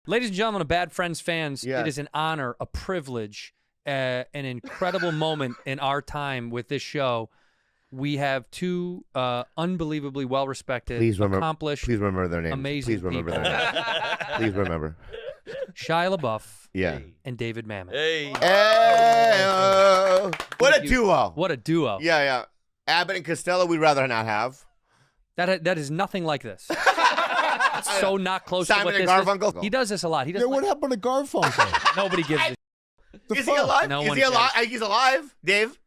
Ladies and gentlemen of Bad Friends fans, it is an honor, a privilege, an incredible moment in our time with this show. We have two unbelievably well-respected, accomplished, please remember their names. Amazing Please remember people. their names. Please remember. Shia Labeouf and David Mamet. Hey. What a duo. What a duo. Yeah. Abbott and Costello, we'd rather not have. That is nothing like this. It's so not close Simon to what and this Garfunkel. is. He does this a lot. He does. What happened to Garfunkel? Nobody gives a Is he alive? No is one he alive? cares. He's alive, Dave?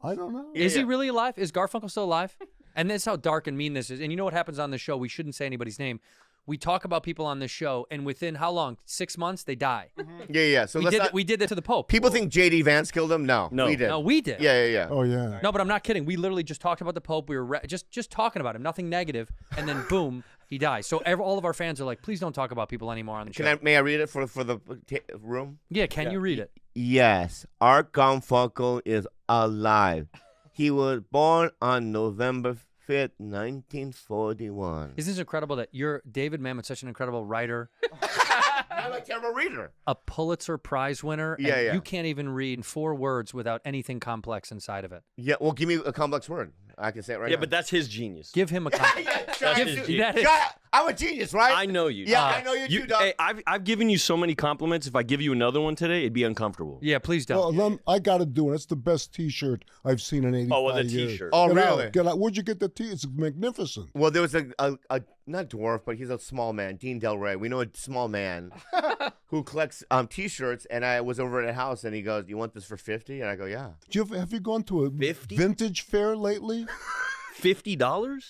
I don't know. Is he really alive? Is Garfunkel still alive? And that's how dark and mean this is. And you know what happens on this show? We shouldn't say anybody's name. We talk about people on this show, and within how long? 6 months, they die. Yeah. So we did that to the Pope. People think J.D. Vance killed him. No, we did. No, we did. Yeah. Oh, yeah. No, but I'm not kidding. We literally just talked about the Pope. We were just talking about him, nothing negative, and then boom, he dies. So all of our fans are like, please don't talk about people anymore on the show. May I read it for the room? Yeah, can you read it? Yes, Art Garfunkel is alive. He was born on November 5th, 1941. Isn't this incredible that David Mamet's such an incredible writer? I'm a terrible reader. A Pulitzer Prize winner. Yeah, and yeah. You can't even read 4 words without anything complex inside of it. Yeah, well, give me a complex word. I can say it right now. Yeah, but that's his genius. Give him a complex. I'm a genius, right? I know you. Yeah, I know you too, Doc. Hey, I've given you so many compliments. If I give you another one today, it'd be uncomfortable. Yeah, please don't. Well, I got to do it. It's the best T-shirt I've seen in 85 Oh, well, the years. T-shirt. Oh, Get really? out, get out. Where'd you get the T? It's magnificent. Well, there was a not dwarf, but he's a small man, Dean Del Rey. We know a small man who collects T-shirts, and I was over at a house, and he goes, "You want this for 50?" And I go, "Yeah." Have you gone to a 50? vintage fair lately? $50?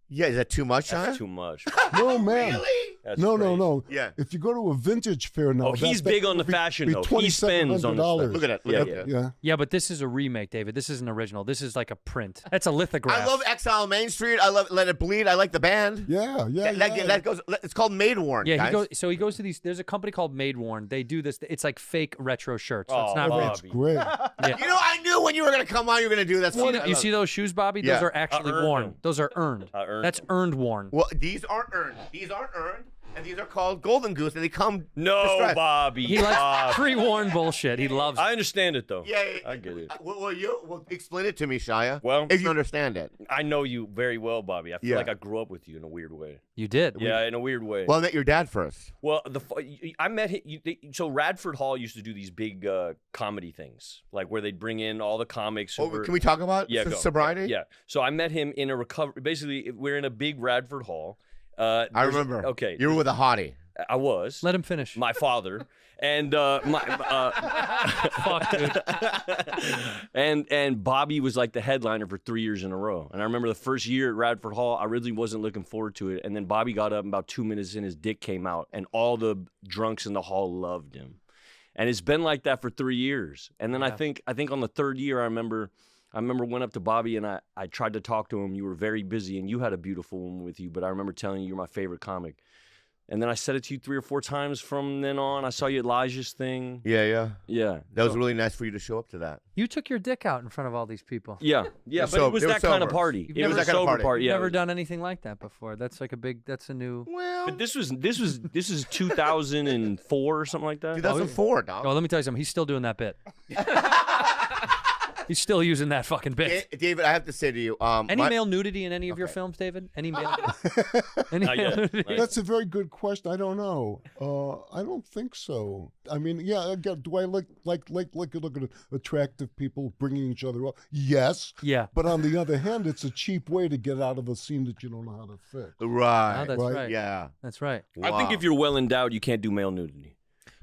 Yeah, is that too much, That's huh? too much. No, man. Really? That's No. Yeah. If you go to a vintage fair now, Oh, he's big on the fashion, though. He spends on $2,700. this Look at it. Look Yeah, at it. Yeah. Yeah, but this is a remake, David. This isn't original. This is like a print. That's a lithograph. I love Exile Main Street. I love Let It Bleed. I like the band. Yeah. That goes. It's called Made Worn. Yeah, guys. he goes to these. There's a company called Made Worn. They do this. It's like fake retro shirts. So it's Oh, not real. That's great. Yeah. You know, I knew when you were going to come on, you were going to do that. You see those shoes, Bobby? Yeah. Those are actually earned worn. them. Those are earned. earned That's earned worn. Well, these aren't earned. These aren't earned, and these are called Golden Goose, and they come. No, distressed. Bobby. He likes Bob. pre-worn bullshit. He loves it. I understand it, though. Yeah, I get it. Well, explain it to me, Shia. Well, if you understand it. I know you very well, Bobby. I feel Yeah. like I grew up with you in a weird way. You did. Yeah, in a weird way. Well, I met your dad first. Well, I met him. So Radford Hall used to do these big comedy things, like where they'd bring in all the comics. Can we talk about go. sobriety? Yeah. So I met him in a recovery. Basically, we're in a big Radford Hall. I remember. Okay. You were with a hottie. I was. Let him finish. My father. And Fuck, dude. and Bobby was like the headliner for 3 years in a row. And I remember the first year at Radford Hall, I really wasn't looking forward to it. And then Bobby got up, and about 2 minutes in, his dick came out, and all the drunks in the hall loved him. And it's been like that for 3 years. And then I think on the third year, I remember went up to Bobby and I tried to talk to him. You were very busy and you had a beautiful woman with you, but I remember telling you you're my favorite comic. And then I said it to you 3 or 4 times from then on. I saw you at Elijah's thing. Yeah. Yeah. That was really nice for you to show up to that. You took your dick out in front of all these people. Yeah, but it was that kind of party. You've It never- was a sober party. You've Yeah. never done anything like that before. That's like that's a new. Well, But this is 2004 or something like that. 2004, dog. Oh, let me tell you something. He's still doing that bit. He's still using that fucking bit. David, I have to say to you, Any male nudity in any of your films, David? Any male? Not yet. nudity? That's a very good question. I don't know. I don't think so. I mean, yeah. Again, do I look at attractive people bringing each other up? Yes. Yeah. But on the other hand, it's a cheap way to get out of a scene that you don't know how to fix. Right. Oh, that's right. Yeah. That's right. I think if you're well endowed, you can't do male nudity.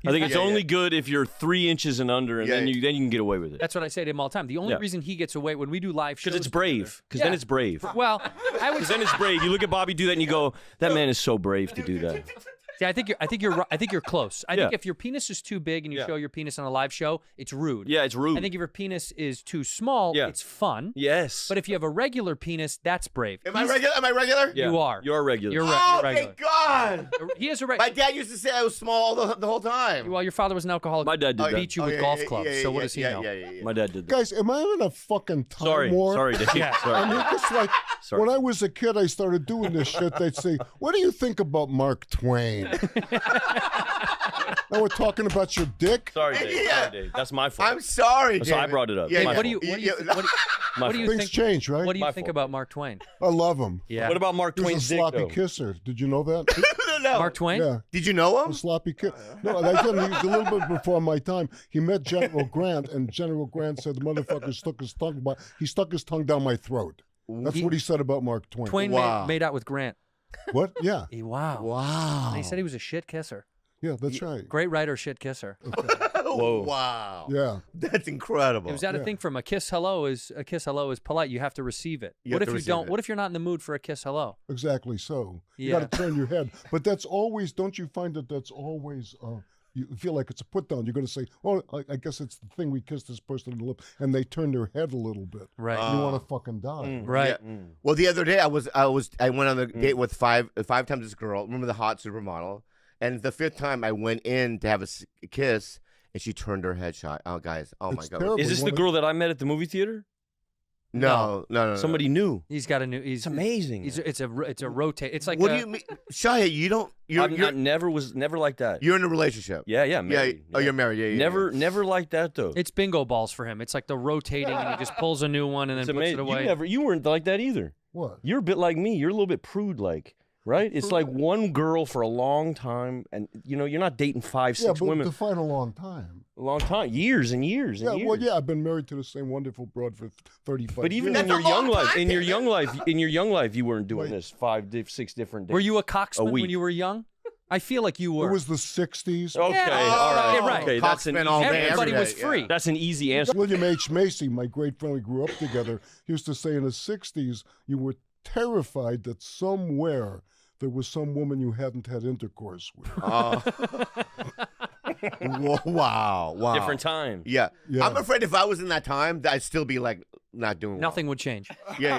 I think it's only good if you're 3 inches and under, and then you can get away with it. That's what I say to him all the time. The only reason he gets away when we do live shows Because it's brave. Because then it's brave. Well, I would. Because then it's brave. You look at Bobby do that, and you go, "That man is so brave to do that." See, I think you're close. I think if your penis is too big and you show your penis on a live show, it's rude. Yeah, it's rude. I think if your penis is too small, it's fun. Yes. But if you have a regular penis, that's brave. Am I regular? Am I regular? Yeah. You are. You're regular. You're Oh, regular. thank God. He is a regular. My dad used to say I was small the whole time. Well, your father was an alcoholic. My dad did that. Beat you with golf clubs. So what does he know? My dad did that. Guys, am I in a fucking time Sorry, war? Dave. Yeah. Sorry. I mean, it's like Sorry. when I was a kid, I started doing this shit. They'd say, "What do you think about Mark Twain?" name. Now we're talking about your dick. Sorry, Dave. Yeah. Sorry, Dave. That's my fault. I'm sorry, So I David. brought it up. Yeah, My yeah. What do you Things think? change, right? What do you My think fault. about Mark Twain? I love him. Yeah. What about Mark He was Twain's a dick, sloppy though? kisser. Did you know that? No. Mark Twain? Yeah. Did you know A him? sloppy kiss. No, I didn't. He was a little bit before my time. He met General Grant, and General Grant said the motherfucker stuck his tongue down my throat. That's what he said about Mark Twain. Twain Wow. made out with Grant. What? Yeah. Wow. Wow. And he said he was a shit kisser. Yeah, that's right. Great writer, shit kisser. Whoa. Wow. Yeah. That's incredible. It was that a thing from a kiss hello is polite. You have to receive it. You What have if to you receive don't? it. What if you're not in the mood for a kiss hello? Exactly so. You Yeah. got to turn your head. But that's always, don't you find that that's always, you feel like it's a put down. You're going to say, oh, I guess it's the thing we kissed this person on the lip, and they turn their head a little bit. Right. You want to fucking die. Right. Yeah. Well, the other day I went on a date with five times this girl. Remember the hot supermodel? And the fifth time I went in to have a kiss, and she turned her head shy. Oh, guys. Oh, It's my God. terrible. Is this the girl that I met at the movie theater? No. Somebody new. He's got a new. He's It's amazing. It's a rotate. It's like What do you mean? Shia, you don't. was never like that. You're in a relationship. Yeah, married. Yeah. Oh, you're married. Yeah. Never like that though. It's bingo balls for him. It's like the rotating, and he just pulls a new one and It's then puts it amazing. away. You weren't like that either. What? You're a bit like me. You're a little bit prude-like, right? It's like one girl for a long time, and you're not dating 5, 6 Yeah, but women define a long time. a long time, years and years and Yeah, years. well, yeah, I've been married to the same wonderful broad for 35 But even years. in your That's a young long life, time, in your David. young life, you weren't doing Wait. this 6 different days. Were you a coxman week. when you were young? I feel like you were. It was the 60s. Okay, Yeah. all right, Yeah, right. okay. That's an Coxman all easy day, answer. Everybody every was day, free. yeah. That's an easy answer. William H. Macy, my great friend, we grew up together, he used to say in the 60s, you were terrified that somewhere there was some woman you hadn't had intercourse with. Wow. Different time. Yeah. Yeah. I'm afraid if I was in that time, that I'd still be like not doing well. Nothing would change. Yeah.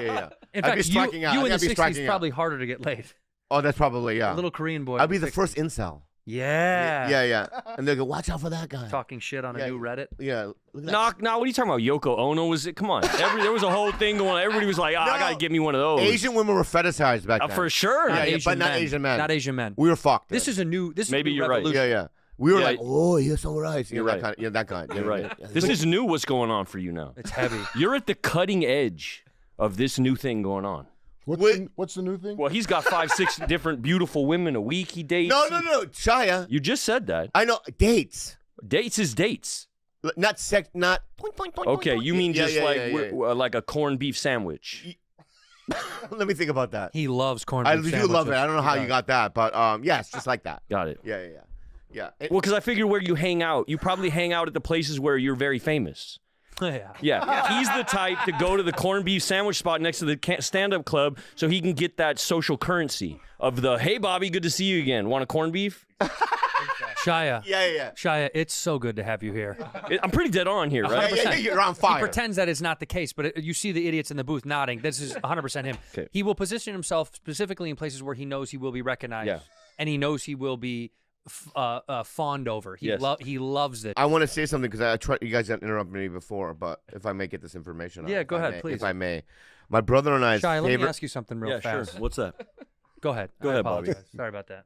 In I'd fact, be striking out. you I'd in the be 60s striking out. probably harder to get laid. Oh, that's probably A little Korean boy. I'd be in the 60s. first incel. Yeah. Yeah. And they go, watch out for that guy. Talking shit on a Yeah. new Reddit. Yeah. Look at that. No, what are you talking about? Yoko Ono was it? Come on, there was a whole thing going on. Everybody was like, I No. gotta get me one of those. Asian women were fetishized back then. For sure. Yeah, Asian but not men. Asian men. Not Asian men. We were fucked. This then. is a new. This Maybe is a new you're right. revolution. Yeah. We were Yeah. like, oh, you're so right. You're that right. Kind of, that kind. You're right. Yeah. This is new. What's going on for you now? It's heavy. You're at the cutting edge of this new thing going on. What's the new thing? Well, he's got 5, 6 different beautiful women a week he dates. No. Shia. You just said that. I know. Dates. Dates is dates. Not sex. Not. Okay, you mean just like Yeah. like a corned beef sandwich. Let me think about that. He loves corned I beef do love it. sandwiches. I don't know how you got that, but yes, just like that. Got it. Yeah. Well, because I figure where you hang out, you probably hang out at the places where you're very famous. Yeah. Yeah, he's the type to go to the corned beef sandwich spot next to the stand-up club so he can get that social currency of the, hey, Bobby, good to see you again. Want a corned beef? Shia. Yeah. Shia, it's so good to have you here. I'm pretty dead on here, right? Yeah, you're on fire. He pretends that it's not the case, but you see the idiots in the booth nodding. This is 100% him. Okay. He will position himself specifically in places where he knows he will be recognized, Yeah. and he knows he will be fawned over. He Yes. he loves it. I want to say something because I tried. You guys interrupted me before, but if I may get this information, Yeah, if go I ahead, may, please. If I may, my brother and I's Shia, let favorite. me ask you something real Yeah, fast. sure. What's that? Go ahead. Go I ahead, Bobby. apologize. Sorry about that.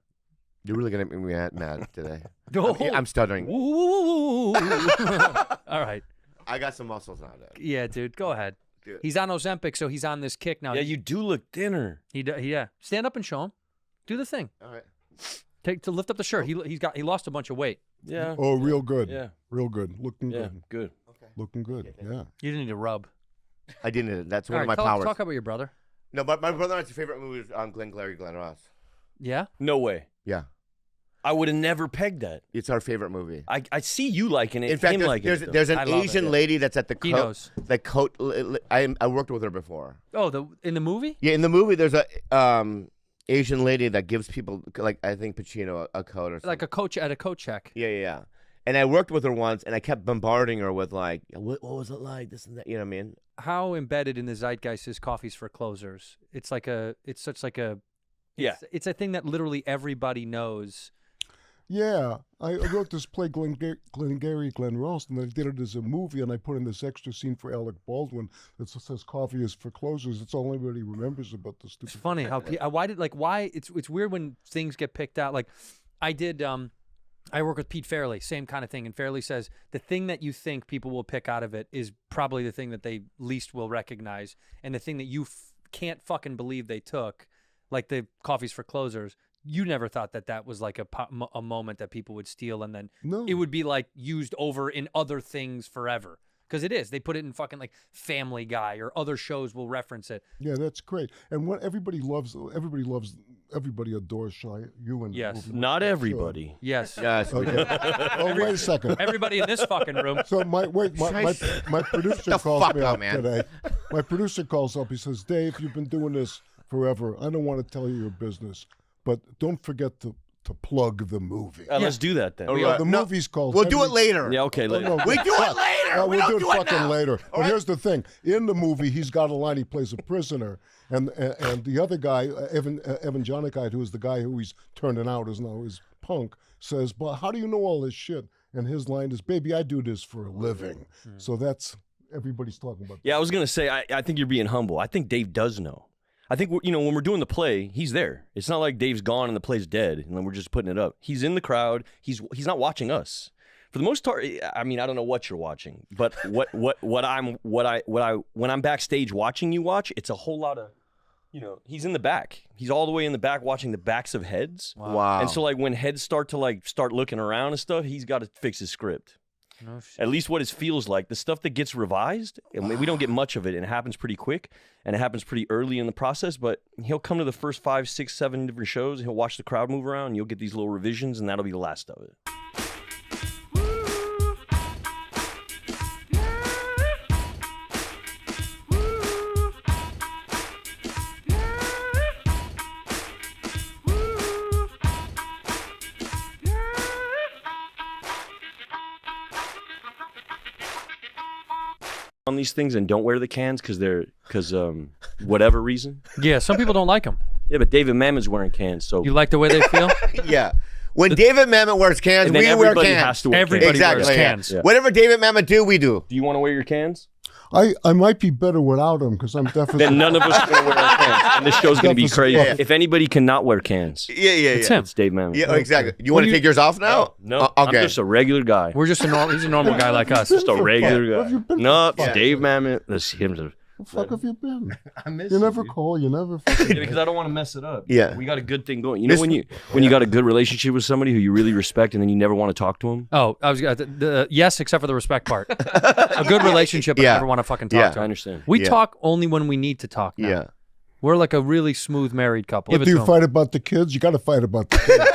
You're really gonna make me mad today. Oh. I'm stuttering. Ooh. All right. I got some muscles now, dude. Yeah, dude. Go ahead. Dude. He's on Ozempic, so he's on this kick now. Yeah, you do look thinner. Yeah. Stand up and show him. Do the thing. All right. Take to lift up the shirt. He lost a bunch of weight. Yeah. Oh, real good. Yeah. Real good. Looking Yeah, good. good. Looking good. Yeah. You didn't need to rub. I didn't. That's one All of right, my powers. talk about your brother. No, but my brother and I's favorite movie is Glenn Ross. Yeah. No way. Yeah, I would have never pegged that. it's our favorite movie. I see you liking it. In fact, him liking there's it, there's I an love it, Asian yeah. lady that's at the He coat. knows. The coat. I worked with her before. Oh, in the movie? Yeah, in the movie, there's a Asian lady that gives people, like, I think Pacino a coat or something. Like a coach at a coat check. Yeah. And I worked with her once, and I kept bombarding her with, like, what was it like, this and that, you know what I mean? How embedded in the zeitgeist is coffees for closers? It's such like a Yeah. It's a thing that literally everybody knows. Yeah, I wrote this play, Glengarry Glen Ross, and I did it as a movie, and I put in this extra scene for Alec Baldwin that says "Coffee is for closers." It's all anybody remembers about the stupid. It's funny how it's weird when things get picked out. Like I did. I work with Pete Fairley, same kind of thing. And Fairley says the thing that you think people will pick out of it is probably the thing that they least will recognize, and the thing that you can't fucking believe they took, like the Coffees for Closers. You never thought that that was like a moment that people would steal, and then it would be like used over in other things forever. Because it is. They put it in fucking like Family Guy or other shows will reference it. Yeah, that's great. And what everybody adores Shia. You and yes, not everybody. Yes, yes. Okay. Oh, wait a second. Everybody in this fucking room. So my producer calls me up today. My producer calls up. He says, "Dave, you've been doing this forever. I don't want to tell you your business, but don't forget to plug the movie." Let's do that then. The movie's called. We'll do it later. Yeah, okay, later. We do it later. We'll do it fucking later. But here's the thing: in the movie, he's got a line. He plays a prisoner, and the other guy, Evan Jonikite, who is the guy who he's turning out as now is Punk, says, "But how do you know all this shit?" And his line is, "Baby, I do this for a living." So that's everybody's talking about. Yeah, I was gonna say, I think you're being humble. I think Dave does know. I think, when we're doing the play, he's there. It's not like Dave's gone and the play's dead, and then we're just putting it up. He's in the crowd. He's not watching us. For the most part, I mean, I don't know what you're watching, but when I'm backstage watching you watch, it's a whole lot of, he's in the back. He's all the way in the back watching the backs of heads. Wow. And so like when heads start looking around and stuff, he's got to fix his script. No shit. At least what it feels like. The stuff that gets revised, and we don't get much of it, and it happens pretty quick, and it happens pretty early in the process, but he'll come to the first 5, 6, 7 different shows, and he'll watch the crowd move around, and you'll get these little revisions, and that'll be the last of it. On these things and don't wear the cans because whatever reason. Yeah, some people don't like them. Yeah, but David Mamet's wearing cans, so you like the way they feel. Yeah. When David Mamet wears cans, we wear cans. Has to wear everybody cans. wears cans. Yeah. Whatever David Mamet do, we do. Do you want to wear your cans? I might be better without him because I'm definitely. Then none of us are going to wear our cans, and this show's going to be crazy. Yeah. If anybody cannot wear cans, it's him. It's Dave Mamet. Yeah, exactly. You want to take yours off now? No, okay. I'm just a regular guy. We're just he's a normal guy like us. Just a regular guy. No, it's Dave Mamet. That's him. Where the fuck have you been? I miss you. Never call. You never. Because I don't want to mess it up. Yeah, we got a good thing going. You know when you got a good relationship with somebody who you really respect, and then you never want to talk to him. Oh, I was yes, except for the respect part. A good relationship, I never want to fucking talk to. I understand. We talk only when we need to talk. Now. Yeah, we're like a really smooth married couple. But do you fight about the kids? You got to fight about the kids.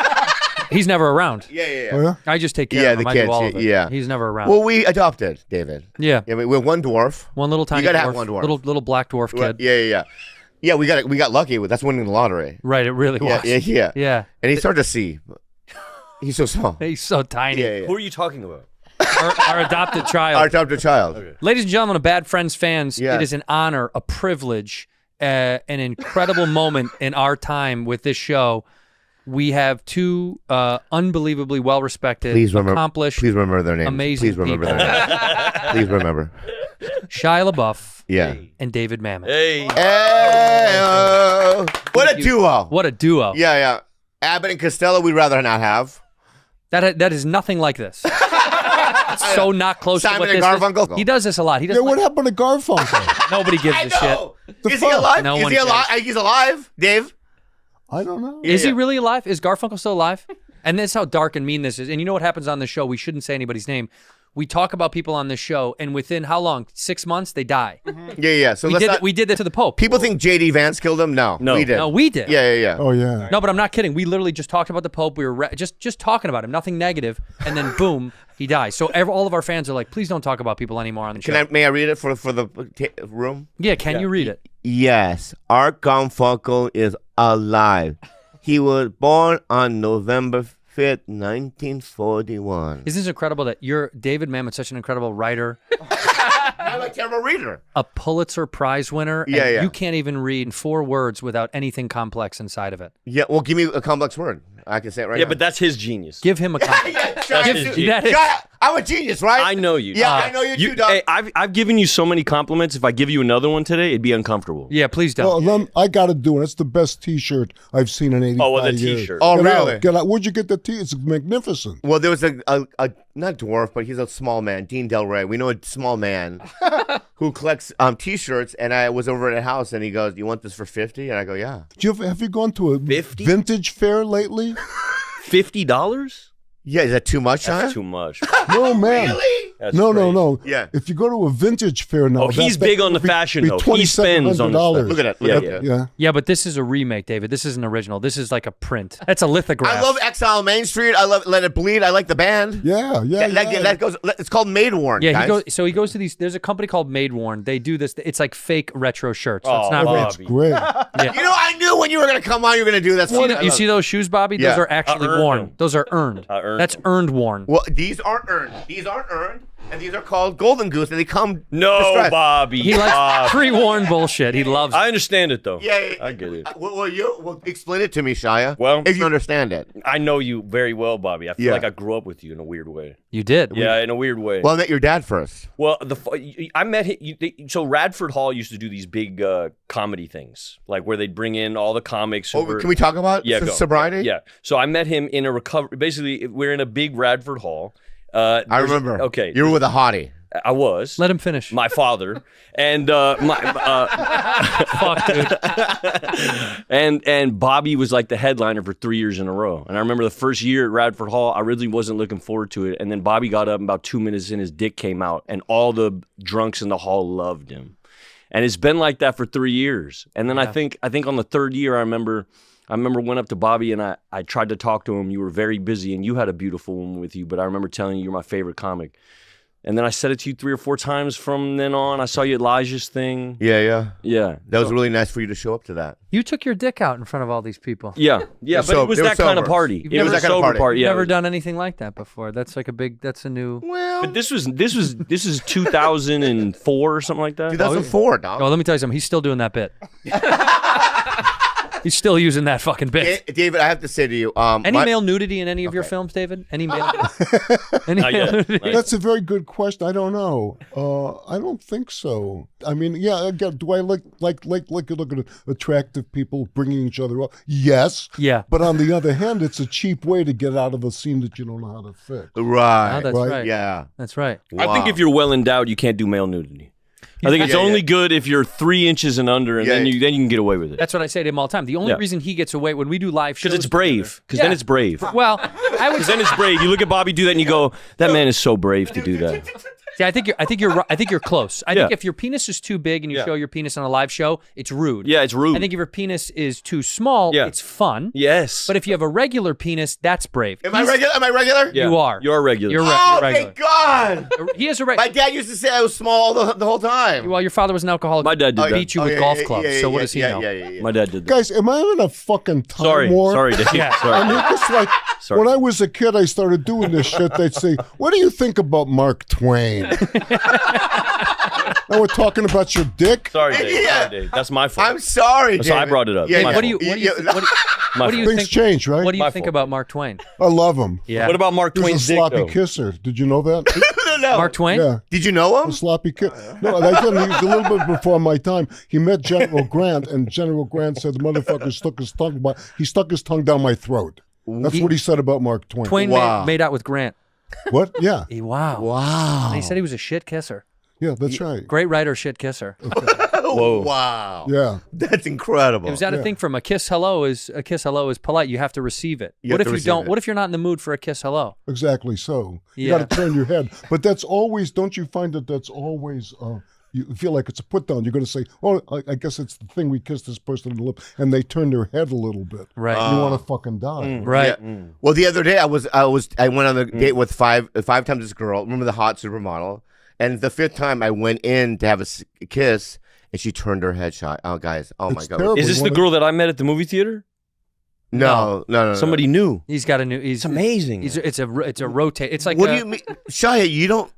He's never around. Yeah. Oh, yeah? I just take care of him. The I kids. do all of it. Yeah, he's never around. Well, we adopted David. Yeah. We're one dwarf. One little tiny. You gotta dwarf, have one dwarf. Little black dwarf kid. Yeah. We got lucky with that's winning the lottery. Right. It really was. Yeah. And he's hard to see. He's so small. He's so tiny. Yeah. Who are you talking about? Our adopted child. Our adopted child. Okay. Ladies and gentlemen of Bad Friends fans, it is an honor, a privilege, an incredible moment in our time with this show. We have two unbelievably well-respected, accomplished, please remember their names. Amazing Please remember people. their names. Please remember. Shia Labeouf and David Mamet. Hey. What a duo. What a duo. Yeah. Abbott and Costello, we'd rather not have. That is nothing like this. It's so not close to what Simon this and Garfunkel. is. He does this a lot. He does. What happened to Garfunkel? Nobody gives a shit. Is he alive? No is one he alive? cares. He's alive, Dave? I don't know. Is he really alive? Is Garfunkel still alive? And that's how dark and mean this is. And you know what happens on this show? We shouldn't say anybody's name. We talk about people on this show, and within how long? 6 months, they die. Yeah. So we did that to the Pope. People think J.D. Vance killed him. No, we did. No, we did. Yeah. Oh yeah. No, but I'm not kidding. We literally just talked about the Pope. We were just talking about him, nothing negative, and then boom, he dies. So all of our fans are like, please don't talk about people anymore on the show. May I read it for the room? Yeah, can you read it? Yes, Art Garfunkel is alive. He was born on November 5th, 1941. Isn't this incredible that you're David Mamet's such an incredible writer? I'm a terrible reader. A Pulitzer Prize winner. And you can't even read 4 words without anything complex inside of it. Yeah, well, give me a complex word. I can say it right now. Yeah, but that's his genius. Give him a complex. I I'm a genius, right? I know you. Yeah, I know you too, dog. Hey, I've given you so many compliments. If I give you another one today, it'd be uncomfortable. Yeah, please don't. Well, I got to do it. It's the best T-shirt I've seen in 85 Oh, well, the years. T-shirt. Oh, Get really? out, get out. Where'd you get the T? It's magnificent. Well, there was a not dwarf, but he's a small man, Dean Del Rey. We know a small man who collects T-shirts, and I was over at a house, and he goes, "You want this for 50?" And I go, "Yeah." Have you gone to a 50? vintage fair lately? $50? Yeah, is that too much, That's huh? too much. No, man. Really? That's No. crazy. Yeah. If you go to a vintage fair now, Oh, he's big on the fashion, though. He spends on the $2,700. Look at it. Look Yeah, at yeah. it. Yeah. Yeah, but this is a remake, David. This is an original. This is like a print. That's a lithograph. I love Exile Main Street. I love Let It Bleed. I like the band. Yeah. That goes. It's called Made Worn. Yeah, guys. he goes to these. There's a company called Made Worn. They do this. It's like fake retro shirts. So it's Oh, not wow. real. That's great. You know, I knew when you were gonna come on, you were gonna do that. You see those shoes, Bobby? Yeah. Those are actually earned worn. them. Those are earned. Earned That's them. earned worn. Well, these aren't earned. These aren't earned, and these are called Golden Goose, and they come. No, distressed. Bobby. He likes pre-worn bullshit. He loves it. I understand it, though. Yeah, I get it. Well, explain it to me, Shia. Well, if you understand it. I know you very well, Bobby. I feel Yeah. like I grew up with you in a weird way. You did. Yeah, in a weird way. Well, I met your dad first. Well, I met him. So Radford Hall used to do these big comedy things, like where they'd bring in all the comics. Who were, Can we talk about go. sobriety? Yeah. So I met him in a recovery. Basically, we're in a big Radford Hall. I remember. Okay. You were with a hottie. I was. Let him finish. My father and Fuck, dude. and Bobby was like the headliner for 3 years in a row. And I remember the first year at Radford Hall, I really wasn't looking forward to it. And then Bobby got up, and about 2 minutes in, his dick came out, and all the drunks in the hall loved him. And it's been like that for 3 years. And then I think on the third year, I remember went up to Bobby and I tried to talk to him. You were very busy and you had a beautiful woman with you, but I remember telling you you're my favorite comic. And then I said it to you 3 or 4 times from then on. I saw you at Elijah's thing. Yeah. Yeah. That was really nice for you to show up to that. You took your dick out in front of all these people. Yeah, but it was that kind of party. You've It was never- that kind of party. You've Yeah. never done anything like that before. That's like that's a new. Well, But this is 2004 or something like that. 2004, dog. Oh, let me tell you something. He's still doing that bit. He's still using that fucking bit. David, I have to say to you, Any male nudity in any of your films, David? Any male? Any Not male yet. nudity? That's a very good question. I don't know. I don't think so. I mean, yeah. Again, do I like look at attractive people bringing each other up? Yes. Yeah. But on the other hand, it's a cheap way to get out of a scene that you don't know how to fix. Right. Oh, that's Right. right. Yeah. That's right. I think if you're well endowed, you can't do male nudity. I think it's only good if you're 3 inches and under, and then you can get away with it. That's what I say to him all the time. The only reason he gets away when we do live shows, Because it's brave. Because then it's brave. Well, I would Because then it's brave. You look at Bobby do that, and you go, "That man is so brave to do that." See, I think you're close. I think if your penis is too big and you show your penis on a live show, it's rude. Yeah, it's rude. I think if your penis is too small, it's fun. Yes. But if you have a regular penis, that's brave. Am I regular? Am I regular? Yeah. You are. You're regular. You're Oh, regular. thank God. He is a My regular. dad used to say I was small the whole time. Well, your father was an alcoholic. My dad did that. Beat you with golf clubs. So what does he know? Yeah. My dad did that. Guys, am I in a fucking time Sorry, war? sorry, Dave. Yeah. Sorry. I mean, it's like Sorry. when I was a kid, I started doing this shit. They'd say, "What do you think about Mark Twain?" Now we're talking about your dick. Sorry, Dave. Yeah. Sorry, Dave. That's my fault. I'm sorry, So I David. brought it up. Yeah, My What do fault. you what do you Things think? change, right? What do you My think fault. about Mark Twain? I love him. Yeah. What about Mark He was Twain's a dick, sloppy though? kisser. Did you know that? No. Mark Twain? Yeah. Did you know A him? sloppy kiss. No, I tell you, he was a little bit before my time. He met General Grant, and General Grant said the motherfucker stuck his tongue down my throat. That's what he said about Mark Twain. Twain Wow. made out with Grant. What? Yeah. Wow. Wow. And he said he was a shit kisser. Yeah, that's right. Great writer, shit kisser. Whoa. Wow. Yeah. That's incredible. It was that a thing from a kiss hello is polite. You have to receive it. You What have if to you receive don't? it. What if you're not in the mood for a kiss hello? Exactly so. You Yeah. got to turn your head. But that's always, don't you find that that's always, you feel like it's a put down. You're going to say, oh, I guess it's the thing we kissed this person on the lip, and they turn their head a little bit. Right. You want to fucking die. Right. Yeah. Well, the other day I went on a date with five times this girl. Remember the hot supermodel? And the 5th time I went in to have a kiss, and she turned her head shy. Oh, guys. Oh, It's my God. terrible. Is this the girl that I met at the movie theater? No. Somebody new. He's got a new. He's It's amazing. It's a rotate. It's like What do you mean? Shia, you don't.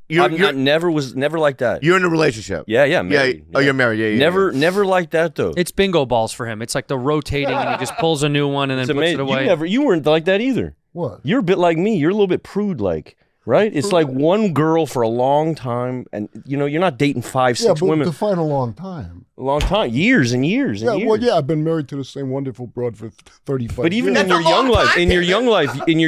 was never like that. You're in a relationship. Yeah, married. Yeah. Oh, you're married. Yeah. Never like that though. It's bingo balls for him. It's like the rotating, and he just pulls a new one and then It's puts amazing. it away. You weren't like that either. What? You're a bit like me. You're a little bit prude like. right? It's like one girl for a long time, and you're not dating 5, 6 but women. define a long time. A long time, years and years and years. Well, yeah, I've been married to the same wonderful broad for 35 But even years. in your young life, in your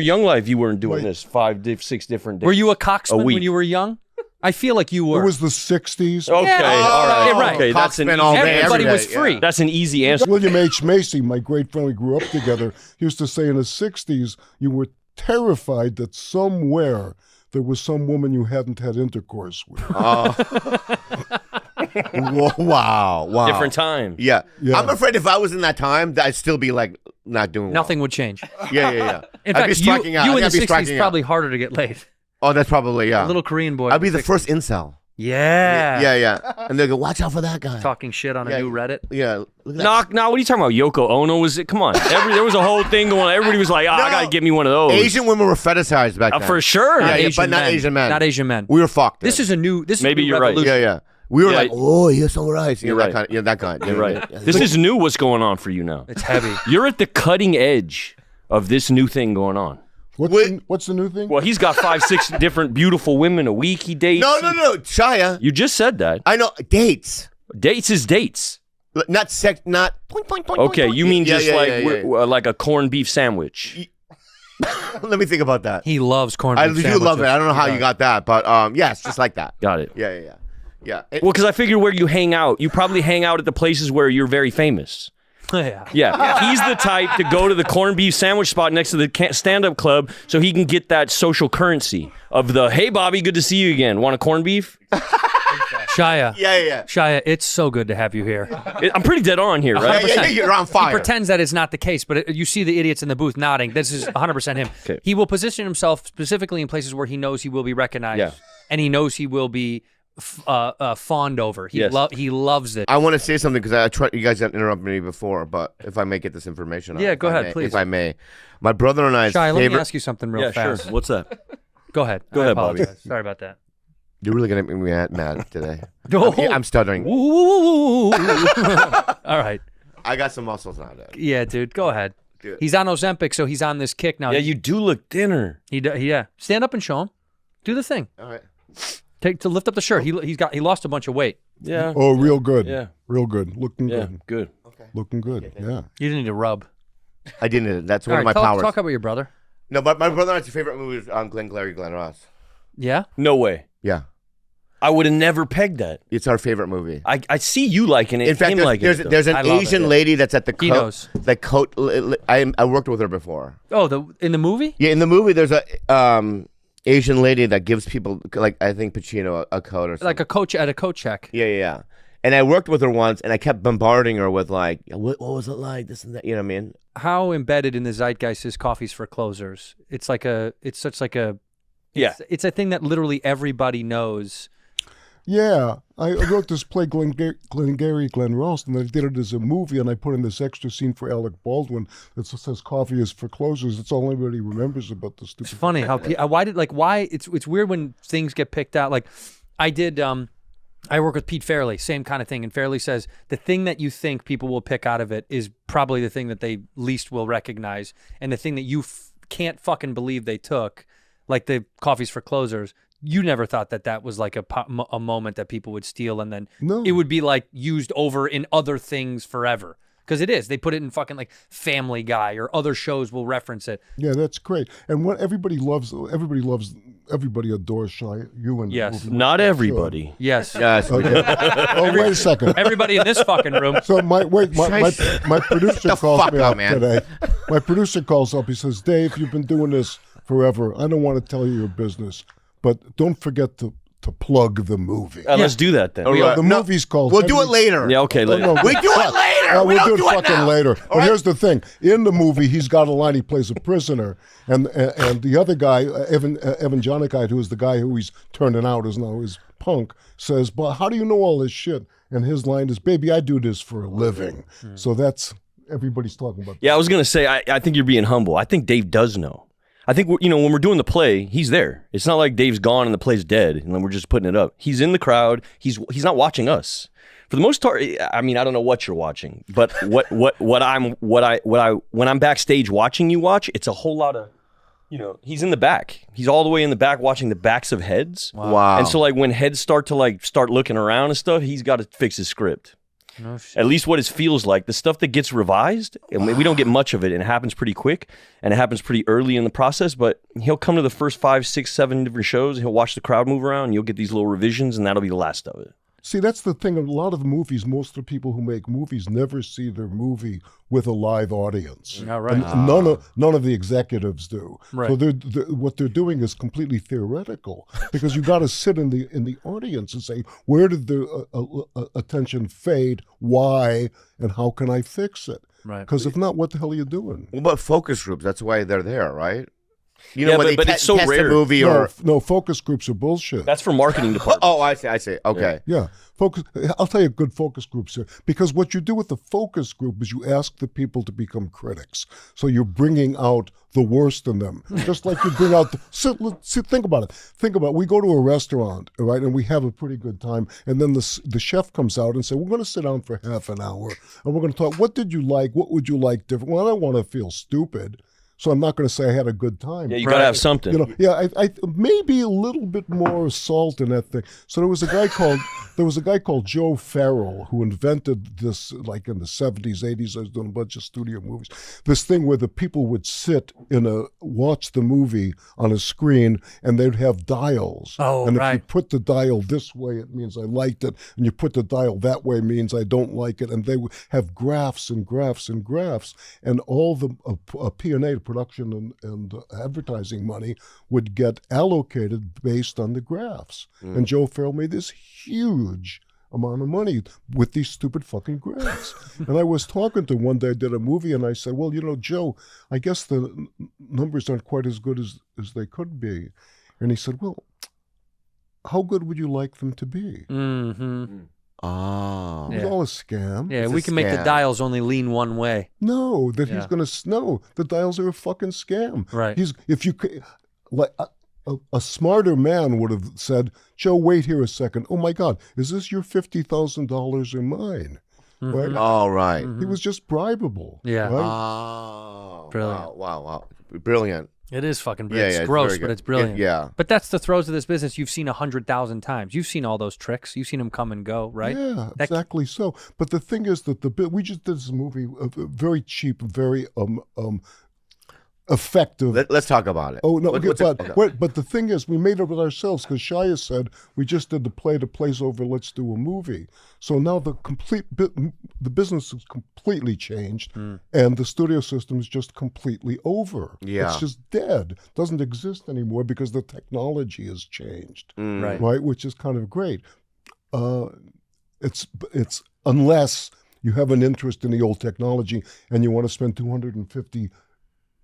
young life, you weren't doing this 5, 6 different days. Were you a coxman when you were young? I feel like you were. It was the 60s. Okay, all right. Yeah, right. Okay, that's an all easy day, Everybody every was day, free. yeah. That's an easy answer. William H. Macy, my great friend, we grew up together, he used to say in the 60s, you were terrified that somewhere there was some woman you hadn't had intercourse with. Wow. Different time. Yeah. Yeah. I'm afraid if I was in that time, that I'd still be like not doing Nothing would change. well. Yeah. In I'd be fact, striking out. you in I'd the be 60s striking out. probably harder to get laid. Oh, that's probably, yeah. A little Korean boy. I'd be in the 60s. first incel. Yeah. Yeah. And they go, watch out for that guy. Talking shit on Yeah. a new Reddit. Yeah. Look at that. No, what are you talking about? Yoko Ono was it? Come on, there was a whole thing going on. Everybody was like, I gotta get me one of those. Asian women were fetishized back then. For sure. Yeah, but not Asian men. Not Asian men. We were fucked. This is a new. This Maybe is a new you're right. revolution. Yeah. We were Yeah. like, oh, you're so right. You're that right. kind. That kind. You're right. This is new. What's going on for you now? It's heavy. You're at the cutting edge of this new thing going on. What's the new thing? Well, he's got 5, 6 different beautiful women a week he dates. No. Shia. You just said that. I know. Dates. Dates is dates. Not sex. Not. Okay, you mean just yeah. like a corned beef sandwich. Let me think about that. He loves corned I beef do love it. sandwiches. I don't know how you got that, but yes, just like that. Got it. Yeah. Well, because I figure where you hang out, you probably hang out at the places where you're very famous. Yeah. Yeah, he's the type to go to the corned beef sandwich spot next to the stand-up club so he can get that social currency of the, hey, Bobby, good to see you again. Want a corned beef? Shia. Yeah. Shia, it's so good to have you here. I'm pretty dead on here, right? Yeah, you're on fire. He pretends that it's not the case, but you see the idiots in the booth nodding. This is 100% him. Okay. He will position himself specifically in places where he knows he will be recognized, Yeah. and he knows he will be fawned over. He Yes. he loves it. I want to say something because I tried. You guys interrupted me before, but if I may get this information, out, Yeah, if go I ahead, may, please. If I may, my brother and I's Shia, let favorite. me ask you something real Yeah, fast. sure. What's that? Go ahead. Go I ahead, Bobby. apologize. Sorry about that. You're really gonna make me mad today. Oh. I'm stuttering. Ooh. All right. I got some muscles now, Dad. Yeah, dude. Go ahead. Dude. He's on Ozempic, so he's on this kick now. Yeah, you do look thinner. Yeah. Stand up and show him. Do the thing. All right. Take to lift up the shirt. He lost a bunch of weight. Yeah. Oh, real good. Yeah. Real good. Looking Yeah, good. good. Looking good. Yeah. You didn't need to rub. I didn't. That's All one right, of my powers. talk about your brother. No, but my brother and I's favorite movie is Glenn Glary, Glenn Ross. Yeah. No way. Yeah, I would have never pegged that. it's our favorite movie. I see you liking it. In fact, him there's, liking there's, it, though. there's an I love Asian it. lady that's at the He knows. coat. I worked with her before. Oh, in the movie? Yeah, in the movie, there's a Asian lady that gives people, like I think Pacino, a coat or something. Like a coach at a coat check. Yeah. And I worked with her once, and I kept bombarding her with like, what was it like? This and that. You know what I mean? How embedded in the zeitgeist is coffees for closers? It's such like a. Yeah. It's a thing that literally everybody knows. Yeah, I wrote this play, Glengarry Glen Ross, and I did it as a movie, and I put in this extra scene for Alec Baldwin that says "Coffee is for closers." It's all anybody remembers about the stupid. It's funny how why it's weird when things get picked out. Like I did. I work with Pete Fairley, same kind of thing, and Fairley says the thing that you think people will pick out of it is probably the thing that they least will recognize, and the thing that you can't fucking believe they took, like the coffees for closers. You never thought that was like a moment that people would steal, and then No. it would be like used over in other things forever. Because it is. They put it in fucking like Family Guy or other shows will reference it. Yeah, that's great. And what everybody adores Shia. You and Yes. Not everybody. Yes. Yes. Okay. Oh, wait a second. Everybody in this fucking room. So my producer the calls fuck me up, up man. today. My producer calls up. He says, "Dave, you've been doing this forever. I don't want to tell you your business, but don't forget to plug the movie." Let's do that then. The movie's called. We'll do it later. Yeah, okay. Later. We do it later. We We'll don't do it fucking now. later. But here's the thing: in the movie, he's got a line. He plays a prisoner, and the other guy, Evan 𝗕ci𝗯𝗯𝗆, who is the guy who he's turning out is now his punk, says, "But how do you know all this shit?" And his line is, "Baby, I do this for a living." So that's everybody's talking about. Yeah, I was going to say, I think you're being humble. I think Dave does know. I think, when we're doing the play, he's there. It's not like Dave's gone and the play's dead and then we're just putting it up. He's in the crowd. He's not watching us. For the most part, I mean, I don't know what you're watching, but when I'm backstage watching you watch, it's a whole lot of he's in the back. He's all the way in the back watching the backs of heads. Wow. And so like when heads start looking around and stuff, he's got to fix his script. No shit. At least what it feels like. The stuff that gets revised, and we don't get much of it, and it happens pretty quick, and it happens pretty early in the process, but he'll come to the first 5, 6, 7 different shows, and he'll watch the crowd move around, and you'll get these little revisions, and that'll be the last of it. See, that's the thing. A lot of movies, most of the people who make movies never see their movie with a live audience. Yeah, right. And none of the executives do. Right. So what they're doing is completely theoretical because you got to sit in the audience and say, where did the attention fade? Why? And how can I fix it? Right. Because if not, what the hell are you doing? What about focus groups? That's why they're there, right? You know, Yeah, when but they it's so test rare. a movie No, or no, focus groups are bullshit. That's for marketing department. oh, I see. Okay. Yeah, focus. I'll tell you, good focus groups here. Because what you do with the focus group is you ask the people to become critics. So you're bringing out the worst in them, just like you bring out. Think about it. Think about it. We go to a restaurant, right, and we have a pretty good time, and then the chef comes out and say, "We're going to sit down for half an hour, and we're going to talk. What did you like? What would you like different?" Well, I don't want to feel stupid. So I'm not going to say I had a good time. Yeah, you got to have something. You know, yeah, I maybe a little bit more salt in that thing. So there was a guy called Joe Farrell who invented this, like in the 70s, 80s. I was doing a bunch of studio movies. This thing where the people would sit watch the movie on a screen, and they'd have dials. Oh, and right. if you put the dial this way, it means I liked it, and you put the dial that way means I don't like it. And they would have graphs and graphs and graphs, and all the P&A, production and advertising money, would get allocated based on the graphs. And Joe Farrell made this huge amount of money with these stupid fucking graphs. And I was talking to him one day, I did a movie, and I said, well, Joe, I guess the numbers aren't quite as good as they could be. And he said, well, how good would you like them to be? Mm-hmm. Oh. It was all a scam. Yeah, It's we a can make the scam. dials only lean one way. No, that Yeah. he's going to, no, the dials are a fucking scam. Right. A smarter man would have said, Joe, wait here a second. Oh my God, is this your $50,000 or mine? Right? All right. He was just bribable. Yeah. Right? Oh. Brilliant. Wow. Brilliant. It is fucking Yeah, brilliant. yeah, It's it's gross, very but good. it's brilliant. Yeah. But that's the throes of this business you've seen 100,000 times. You've seen all those tricks. You've seen them come and go, right? Yeah, That- exactly so. But the thing is that we just did this movie, very cheap, very effective. Let's talk about it. Oh no! What's it- okay. But the thing is, we made it with ourselves because Shia said we just did the play. The play's over. Let's do a movie. So now the business is completely changed, and the studio system is just completely over. Yeah. It's just dead. Doesn't exist anymore because the technology has changed. Right. Right, which is kind of great. It's unless you have an interest in the old technology and you want to spend $250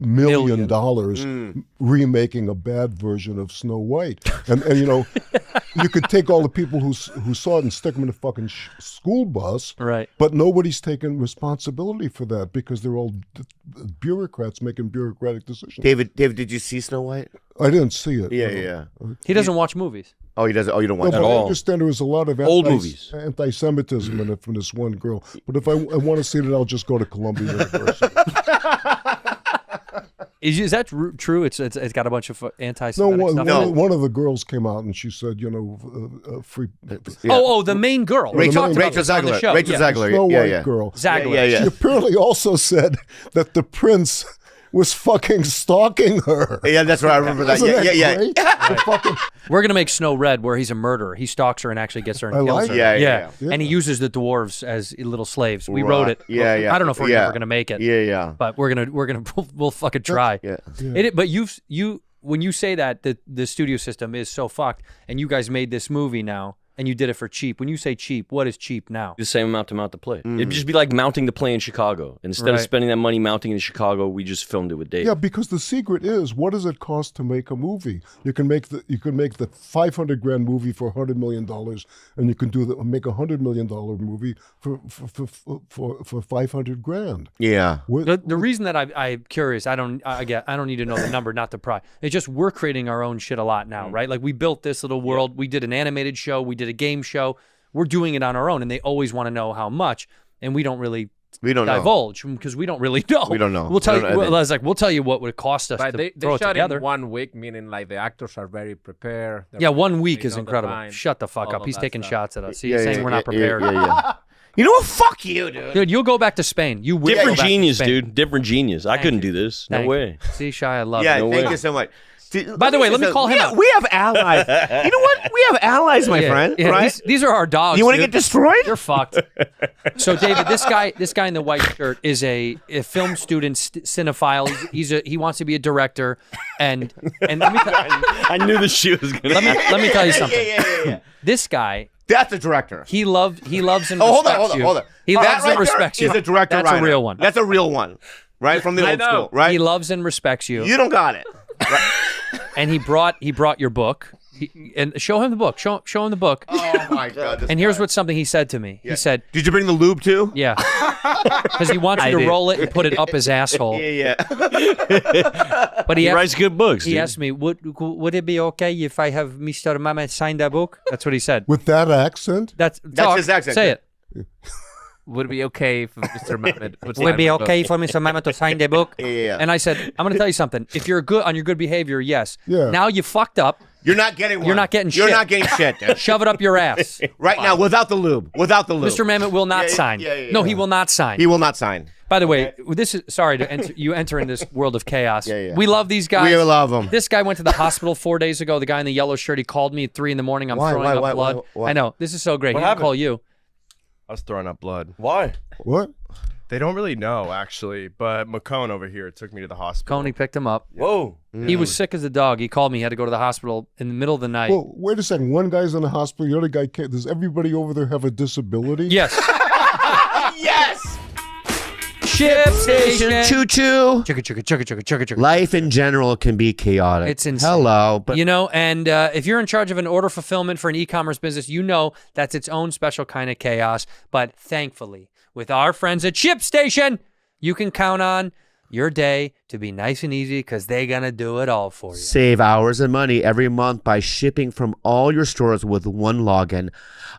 million remaking a bad version of Snow White, and you could take all the people who saw it and stick them in a fucking school bus, Right. but nobody's taking responsibility for that because they're all bureaucrats making bureaucratic decisions. David, did you see Snow White? I didn't see it. Yeah. He doesn't watch movies. Oh, he doesn't. Oh, you don't No, watch but it I all. understand there was a lot of Old movies. anti-Semitism in it from this one girl. But if I want to see it, I'll just go to Columbia University. Is that true? It's got a bunch of No, anti-Semitic stuff. No. one of the girls came out and she said, free. Yeah. Oh, the main girl. We Rachel talked about this on the Zegler. show. Rachel Yeah. Zegler. Snow Yeah, White yeah. girl. Zegler. Yeah. She apparently also said that the prince was fucking stalking her. Yeah, that's right. I remember that. Isn't Yeah, that yeah. great? The fucking- We're going to make Snow Red, where he's a murderer. He stalks her and actually gets her and I kills like her. it. Yeah. And he uses the dwarves as little slaves. We Right. wrote it. Yeah. I don't know if we're ever going to make it. Yeah. But we'll fucking try. Yeah. But when you say that the studio system is so fucked, and you guys made this movie now, and you did it for cheap. When you say cheap, what is cheap now? The same amount to mount the play. It'd just be like mounting the play in Chicago. And instead of Right. spending that money mounting in Chicago, we just filmed it with Dave. Yeah, because the secret is, what does it cost to make a movie? You can make the $500,000 movie for $100 million, and you can make $100 million movie for $500,000. Yeah. The reason that I'm curious, I don't need to know the number, not the price. It's just we're creating our own shit a lot now, right? Like we built this little world. We did an animated show. We did a game show. We're doing it on our own, and they always want to know how much, and we don't really divulge because we don't really know. We don't know. We'll tell you. I was like, we'll tell you what would cost us But to they throw it shot together. in 1 week, meaning like the actors are very prepared. Yeah, 1 week they is know the incredible. lines, Shut the fuck all up. of He's that taking stuff. shots at us. He's saying we're not prepared. You know what? Fuck you, dude. Dude, you'll go back to Spain. You will Different go back to genius, Spain. dude. Different genius. I couldn't do this. No Thank way. you. See, Shia, I love Yeah, you. thank you so much. By the way, let me call him out. We have allies. You know what? We have allies, my friend. Yeah, right? these are our dogs. You want to dude. get destroyed? You're fucked. So, David, this guy in the white shirt is a film student, cinephile. He wants to be a director, and let me I knew the shoe was gonna. let me tell you something. Yeah. This guy, That's a director. he loves and hold respects on, you. hold on. He That loves right and respects there you. is a director. That's a real one. That's a real one, right? From the I old know. school, right? He loves and respects you. You don't got it. And he brought your book. And show him the book. Show him the book. Oh my God! This And here's guy. what's something he said to me. Yeah. He said, "Did you bring the lube too?" "Yeah," because he wants you to roll it and put it up his asshole. Yeah. But He writes good books. He dude. asked me, would it be okay if I have Mr. Mamet sign that book? That's what he said. With that accent? That's his accent. Say it. Would it be okay if Mr. Mamet would Would it be sign the okay book? for Mr. Mamet to sign the book? Yeah. And I said, I'm going to tell you something. If you're good on your good behavior, yes. Yeah. Now you fucked up. You're not getting one. You're not getting You're shit. not getting shit, dude. Shove it up your ass. Right now, without the lube. Without the lube. Mr. Mamet will not sign. No, he will not sign. He will not sign. By the way, this is sorry to enter in this world of chaos. Yeah. We love these guys. We love them. This guy went to the hospital 4 days ago. The guy in the yellow shirt, he called me at 3 in the morning. I'm throwing up blood. Why? I know. This is so great. What He didn't happened? call you. I was throwing up blood. Why? What? They don't really know, actually, but McCone over here took me to the hospital. Coney picked him up. Whoa. He was sick as a dog. He called me. He had to go to the hospital in the middle of the night. Well, wait a second. One guy's in the hospital, the other guy can't. Does everybody over there have a disability? Yes. Yes. Ship station. Choo choo. Chugga, chugga, chugga, chugga, chugga, chugga. Life in general can be chaotic. It's insane. Hello, but You know, and if you're in charge of an order fulfillment for an e-commerce business, you know that's its own special kind of chaos. But thankfully, with our friends at ShipStation, you can count on your day to be nice and easy because they're going to do it all for you. save hours and money every month by shipping from all your stores with one login,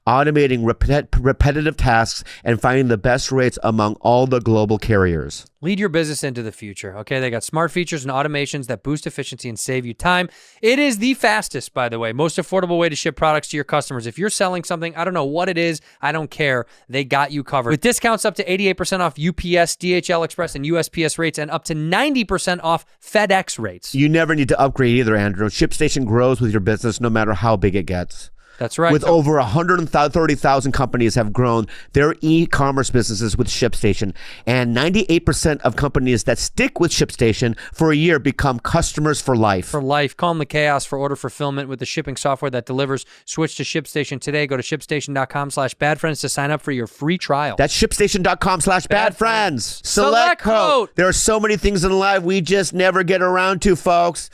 automating repetitive tasks, and finding the best rates among all the global carriers. Lead your business into the future, okay? They got smart features and automations that boost efficiency and save you time. It is the fastest, by the way, most affordable way to ship products to your customers. If you're selling something, I don't know what it is, I don't care. They got you covered. With discounts up to 88% off UPS, DHL Express, and USPS rates, and up to 90% off FedEx rates. You never need to upgrade either, Andrew. ShipStation grows with your business no matter how big it gets. That's right. With over 130,000 companies have grown their e-commerce businesses with ShipStation, and 98% of companies that stick with ShipStation for a year become customers for life. For life. Calm the chaos for order fulfillment with the shipping software that delivers. Switch to ShipStation today. Go to shipstation.com/badfriends to sign up for your free trial. That's shipstation.com/badfriends. Select code. There are so many things in life we just never get around to, folks.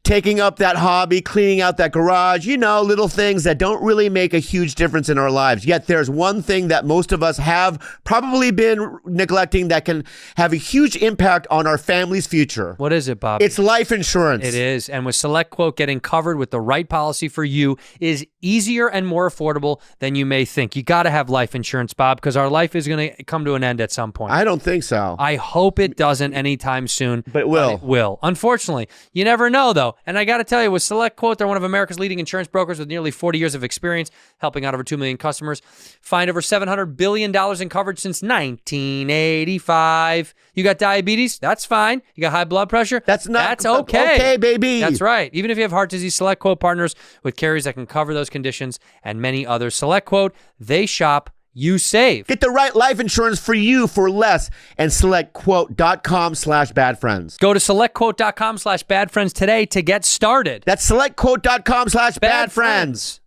Taking up that hobby, cleaning out that garage, you know, little things that don't really make a huge difference in our lives. Yet there's one thing that most of us have probably been neglecting that can have a huge impact on our family's future. What is it, Bob? It's life insurance. It is. And with SelectQuote, getting covered with the right policy for you is easier and more affordable than you may think. You got to have life insurance, Bob, because our life is going to come to an end at some point. I don't think so. I hope it doesn't anytime soon. But it will. It will. Unfortunately, you never know, though. And I got to tell you, with SelectQuote, they're one of America's leading insurance brokers with nearly 40 years of experience, helping out over 2 million customers find over $700 billion in coverage since 1985. You got diabetes? That's fine. You got high blood pressure? That's okay. Okay, baby. That's right. Even if you have heart disease, SelectQuote partners with carriers that can cover those conditions and many others. SelectQuote, they shop, you save. Get the right life insurance for you for less and selectquote.com/badfriends. Go to selectquote.com/badfriends today to get started. That's selectquote.com/badfriends.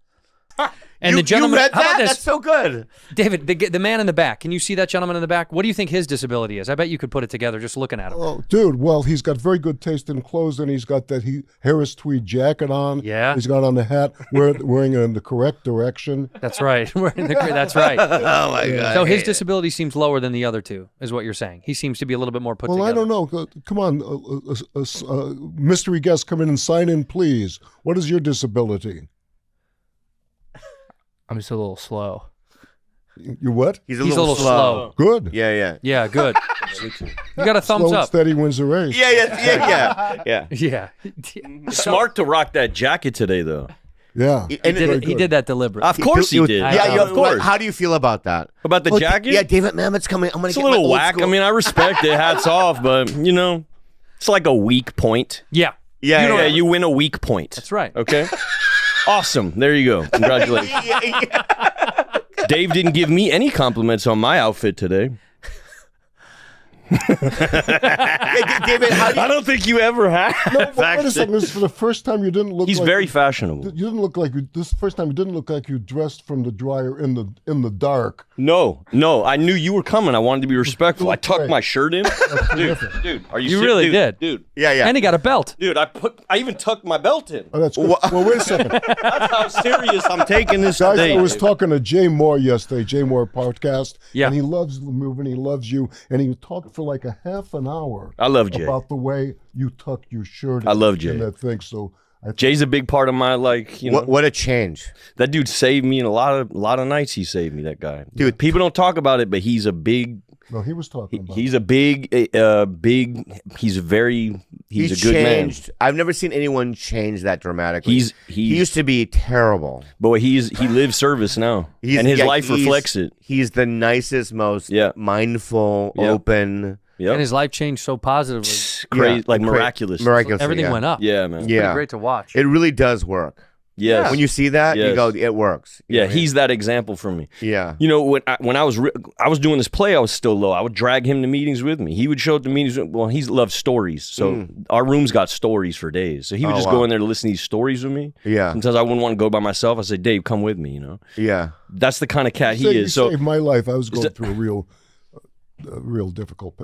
And the gentleman, you read how about that? this? That's so good. David, the man in the back. Can you see that gentleman in the back? What do you think his disability is? I bet you could put it together just looking at him. Oh, dude, well, he's got very good taste in clothes, and he's got that Harris tweed jacket on. Yeah. He's got on the hat, wearing it in the correct direction. That's right. That's right. Oh, my God. So his disability seems lower than the other two, is what you're saying. He seems to be a little bit more put Well, together. I don't know. Come on, mystery guest, come in and sign in, please. What is your disability? I'm just a little slow. You what? He's a little slow. Good. Yeah. Yeah, good. You got a thumbs Slow and up. steady wins the race. Yeah. Yeah. Smart to rock that jacket today, though. Yeah. He did that deliberately. Of course he did. Yeah, of course. How do you feel about that? About the jacket? Yeah, David Mamet's coming. I'm gonna It's get a little my old whack. school- I mean, I respect it. Hats off, but it's like a weak point. Yeah. Yeah, You win a weak point. That's right. Okay. Awesome. There you go. Congratulations. Dave didn't give me any compliments on my outfit today. David, I don't think you ever have. No, but wait a second. This is for the first time you didn't look. He's like very fashionable. You didn't look like you. This is the first time you didn't look like you dressed from the dryer in the dark. No. I knew you were coming. I wanted to be respectful. I tucked my shirt in. Dude, are you really did. Dude. Yeah. And he got a belt. Dude, I even tucked my belt in. Oh, that's good. Well, wait a second. That's how serious I'm taking this Guys, today. I was talking to Jay Moore yesterday, Jay Moore podcast. Yeah. And he loves the movie and he loves you. And he talked for like a half an hour. I love Jay. About the way you tucked your shirt. I love Jay. And that thing. So Jay's a big part of my What a change. That dude saved me in a lot of nights. He saved me. That guy, dude. People don't talk about it, but he's a big. No, he was talking about. He's a big. He's a good changed. man. I've never seen anyone change that dramatically. He used to be terrible. But he lives service now, and his life reflects it. He's the nicest, most mindful, open. Yep. And his life changed so positively. Crazy, miraculous. Everything went up. Yeah, man. It's pretty great to watch. It really does work. Yes. When you see that, you go, it works. Yeah, he's that example for me. Yeah. When I was doing this play, I was still low. I would drag him to meetings with me. He would show up to meetings. Well, he loves stories, so our room's got stories for days. So he would just go in there to listen to these stories with me. Yeah. Sometimes I wouldn't want to go by myself. I said, Dave, come with me. Yeah. That's the kind of cat he is. So saved my life. I was going through really difficult.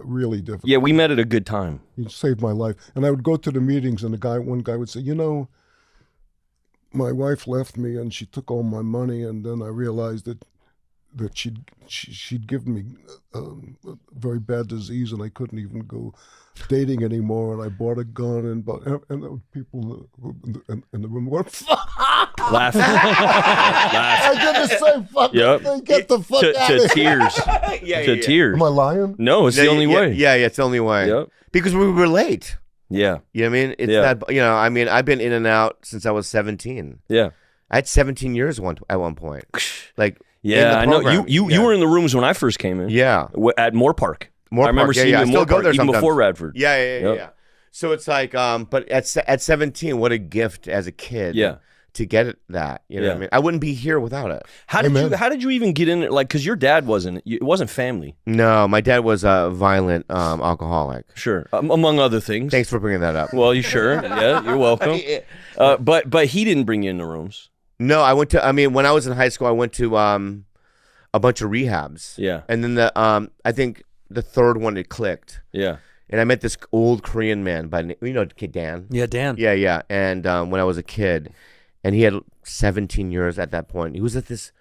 Yeah, we met at a good time. He saved my life. And I would go to the meetings, and one guy would say, my wife left me, and she took all my money, and then I realized that she'd given me a very bad disease, and I couldn't even go dating anymore. And I bought a gun, and there were people in the room going, laughing. I did the same fucking thing. Get the fuck out of here. To tears. Am I lying? No, it's the only way. Yeah, it's the only way. Yep. Because we were late. Yeah. You know what I mean? It's that, I've been in and out since I was 17. Yeah. I had 17 years at one point. Yeah, I know. You were in the rooms when I first came in. Yeah. At Moore Park. I remember seeing you I in still Moore go Park, there even sometimes. before Radford. Yeah. So it's like, but at 17, what a gift as a kid. Yeah. To get that, you know what I mean? I wouldn't be here without it. How did you even get in it? Like, because your dad it wasn't family. No, my dad was a violent alcoholic. Sure, among other things. Thanks for bringing that up. Well, you sure? Yeah, you're welcome. But he didn't bring you in the rooms. No, I went to. I mean, when I was in high school, I went to a bunch of rehabs. Yeah, and then I think the third one it clicked. Yeah. And I met this old Korean man by Dan. Yeah, Dan. Yeah. And when I was a kid. And he had 17 years at that point. He was at this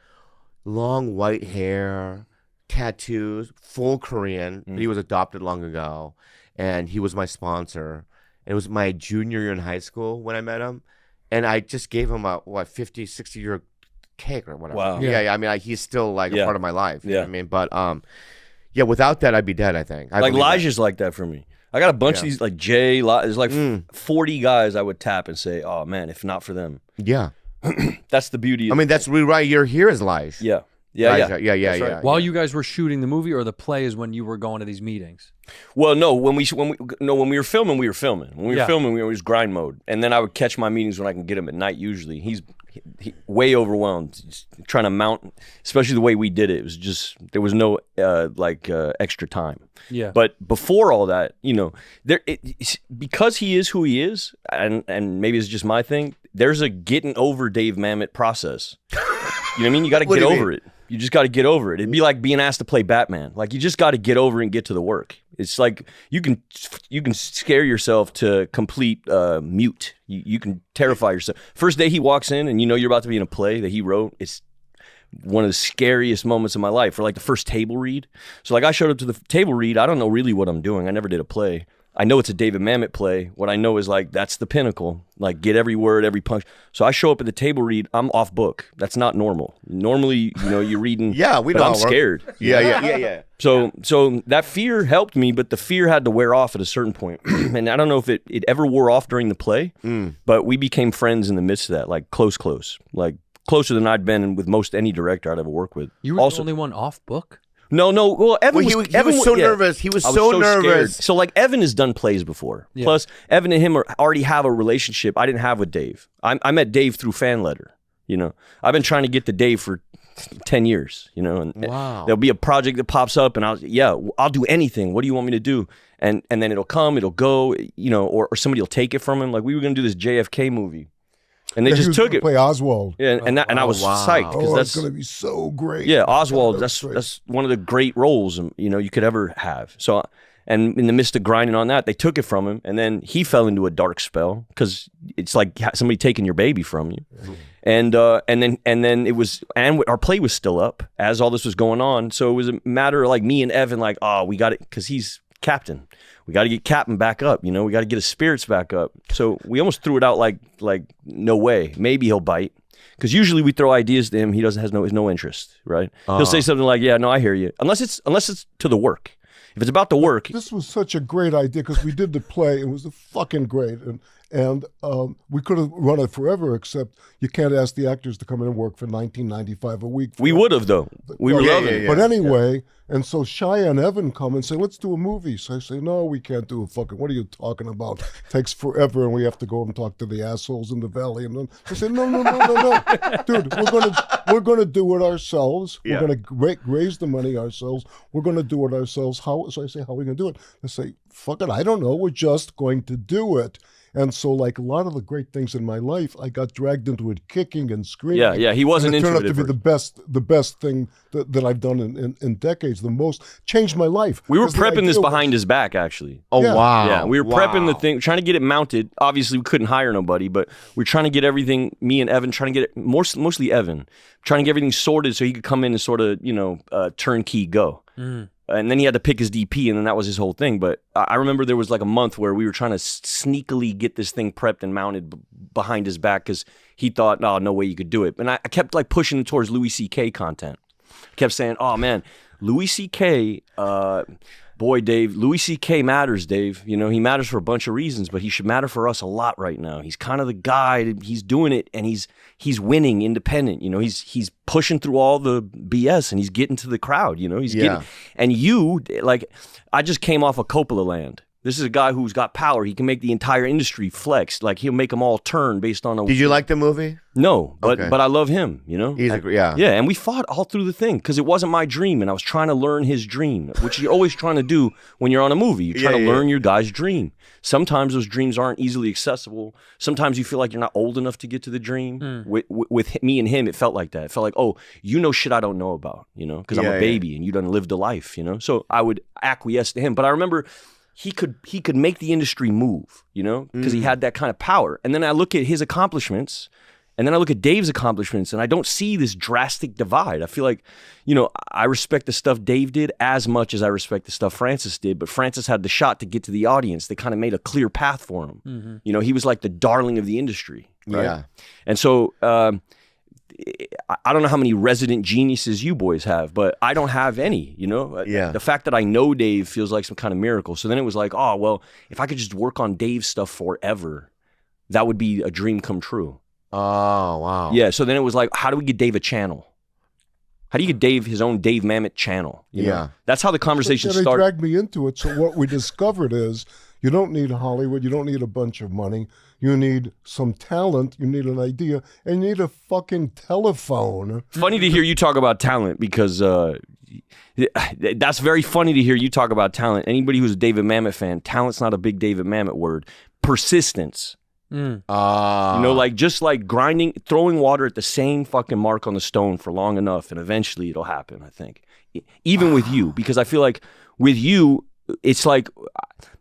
long white hair, tattoos, full Korean. But he was adopted long ago. And he was my sponsor. And it was my junior year in high school when I met him. And I just gave him a 50, 60-year cake or whatever. Wow. Yeah. I mean, he's still a part of my life. You know what I mean? But without that, I'd be dead, I think. Like Elijah's like that for me. I got a bunch of these, like Jay, there's like 40 guys I would tap and say, oh man, if not for them. Yeah. That's the beauty. That's really right. You're here as Lige. Yeah. Yeah. While you guys were shooting the movie, or the play is when you were going to these meetings? Well, no. When we were filming, we were filming. When we were filming, we were always grind mode. And then I would catch my meetings when I can get him at night. Usually, he's way overwhelmed, just trying to mount. Especially the way we did it. It was just there was no extra time. Yeah. But before all that, because he is who he is, and maybe it's just my thing. There's a getting over Dave Mamet process. You know what I mean? You got to get over it. You just got to get over it. It'd be like being asked to play Batman. Like, you just got to get over and get to the work. It's like you can scare yourself to complete mute. You can terrify yourself. First day he walks in and you're about to be in a play that he wrote. It's one of the scariest moments of my life. Or like the first table read. So like I showed up to the table read. I don't know really what I'm doing. I never did a play. I know it's a David Mamet play. What I know is like, that's the pinnacle. Like, get every word, every punch. So I show up at the table read, I'm off book. That's not normal. Normally, you're reading. Yeah, we know. I'm scared. Yeah. So that fear helped me, but the fear had to wear off at a certain point. And I don't know if it ever wore off during the play, but we became friends in the midst of that, like close. Like closer than I'd been with most any director I'd ever worked with. You were the only one off book? No. Well, Evan he was so nervous. He was so nervous. Scared. So like Evan has done plays before. Yeah. Plus, Evan and him already have a relationship I didn't have with Dave. I met Dave through fan letter. I've been trying to get to Dave for 10 years. And there'll be a project that pops up, and I'll do anything. What do you want me to do? And then it'll come, it'll go. Or somebody will take it from him. Like we were gonna do this JFK movie. And they just took it. Play Oswald. Yeah, and I was psyched because that's going to be so great. Yeah, Oswald. That's one of the great roles you could ever have. So, and in the midst of grinding on that, they took it from him, and then he fell into a dark spell because it's like somebody taking your baby from you. And then it was, and our play was still up as all this was going on. So it was a matter of like me and Evan, like, oh, we got it because he's captain. We got to get Captain back up, we got to get his spirits back up. So we almost threw it out like no way, maybe he'll bite, because usually we throw ideas to him, he has no interest, right? He'll say something like, yeah, no, I hear you, unless it's to the work. If it's about the work, this was such a great idea because we did the play. It was fucking great, and we could have run it forever. Except you can't ask the actors to come in and work for $19.95 a week. We would have though. We were loving it. But anyway, and so Shia and Evan come and say, "Let's do a movie." So I say, "No, we can't do a fucking. What are you talking about? Takes forever, and we have to go and talk to the assholes in the valley." And then I say, "No, dude, we're gonna do it ourselves. We're gonna raise the money ourselves. We're gonna do it ourselves. How?" So I say, "How are we gonna do it?" They say, "Fuck it, I don't know. We're just going to do it." And so, like a lot of the great things in my life, I got dragged into it, kicking and screaming. Yeah, he wasn't into it. It turned out to be the best thing that I've done in decades. The most changed my life. We were prepping this behind his back, actually. Oh wow! Yeah, we were prepping the thing, trying to get it mounted. Obviously, we couldn't hire nobody, but we were trying to get everything. Me and Evan trying to get it mostly Evan trying to get everything sorted so he could come in and sort of turnkey go. And then he had to pick his DP, and then that was his whole thing. But I remember there was like a month where we were trying to sneakily get this thing prepped and mounted behind his back because he thought, no way you could do it. And I kept like pushing him towards Louis C.K. content. I kept saying, oh man, Louis C.K., boy, Dave, Louis C.K. matters, Dave. He matters for a bunch of reasons, but he should matter for us a lot right now. He's kind of the guy. He's doing it, and he's winning independent. He's pushing through all the BS, and he's getting to the crowd. He's getting. And I just came off of Coppola land. This is a guy who's got power. He can make the entire industry flex. Like he'll make them all turn based on. Did you like the movie? No, but I love him. He's yeah, and we fought all through the thing because it wasn't my dream, and I was trying to learn his dream, which you're always trying to do when you're on a movie. You're trying to learn your guy's dream. Sometimes those dreams aren't easily accessible. Sometimes you feel like you're not old enough to get to the dream. With me and him, it felt like that. It felt like, oh, shit I don't know about, because I'm a baby and you done lived a life, So I would acquiesce to him. But I remember he could make the industry move, because he had that kind of power. And then I look at his accomplishments, and then I look at Dave's accomplishments, and I don't see this drastic divide. I feel like, I respect the stuff Dave did as much as I respect the stuff Francis did, but Francis had the shot to get to the audience. They kind of made a clear path for him. He was like the darling of the industry. Right? Yeah. And so I don't know how many resident geniuses you boys have, but I don't have any, The fact that I know Dave feels like some kind of miracle. So then it was like, oh, well, if I could just work on Dave's stuff forever, that would be a dream come true. Oh, wow. Yeah, so then it was like, how do we get Dave a channel? How do you get Dave his own Dave Mamet channel? You know? That's how the conversation started. They dragged me into it. So what we discovered is you don't need Hollywood. You don't need a bunch of money. You need some talent. You need an idea. And you need a fucking telephone. Funny to hear you talk about talent because that's very funny to hear you talk about talent. Anybody who's a David Mamet fan, talent's not a big David Mamet word. Persistence. Just like grinding, throwing water at the same fucking mark on the stone for long enough, and eventually it'll happen, I think. Even with you, because I feel like with you, it's like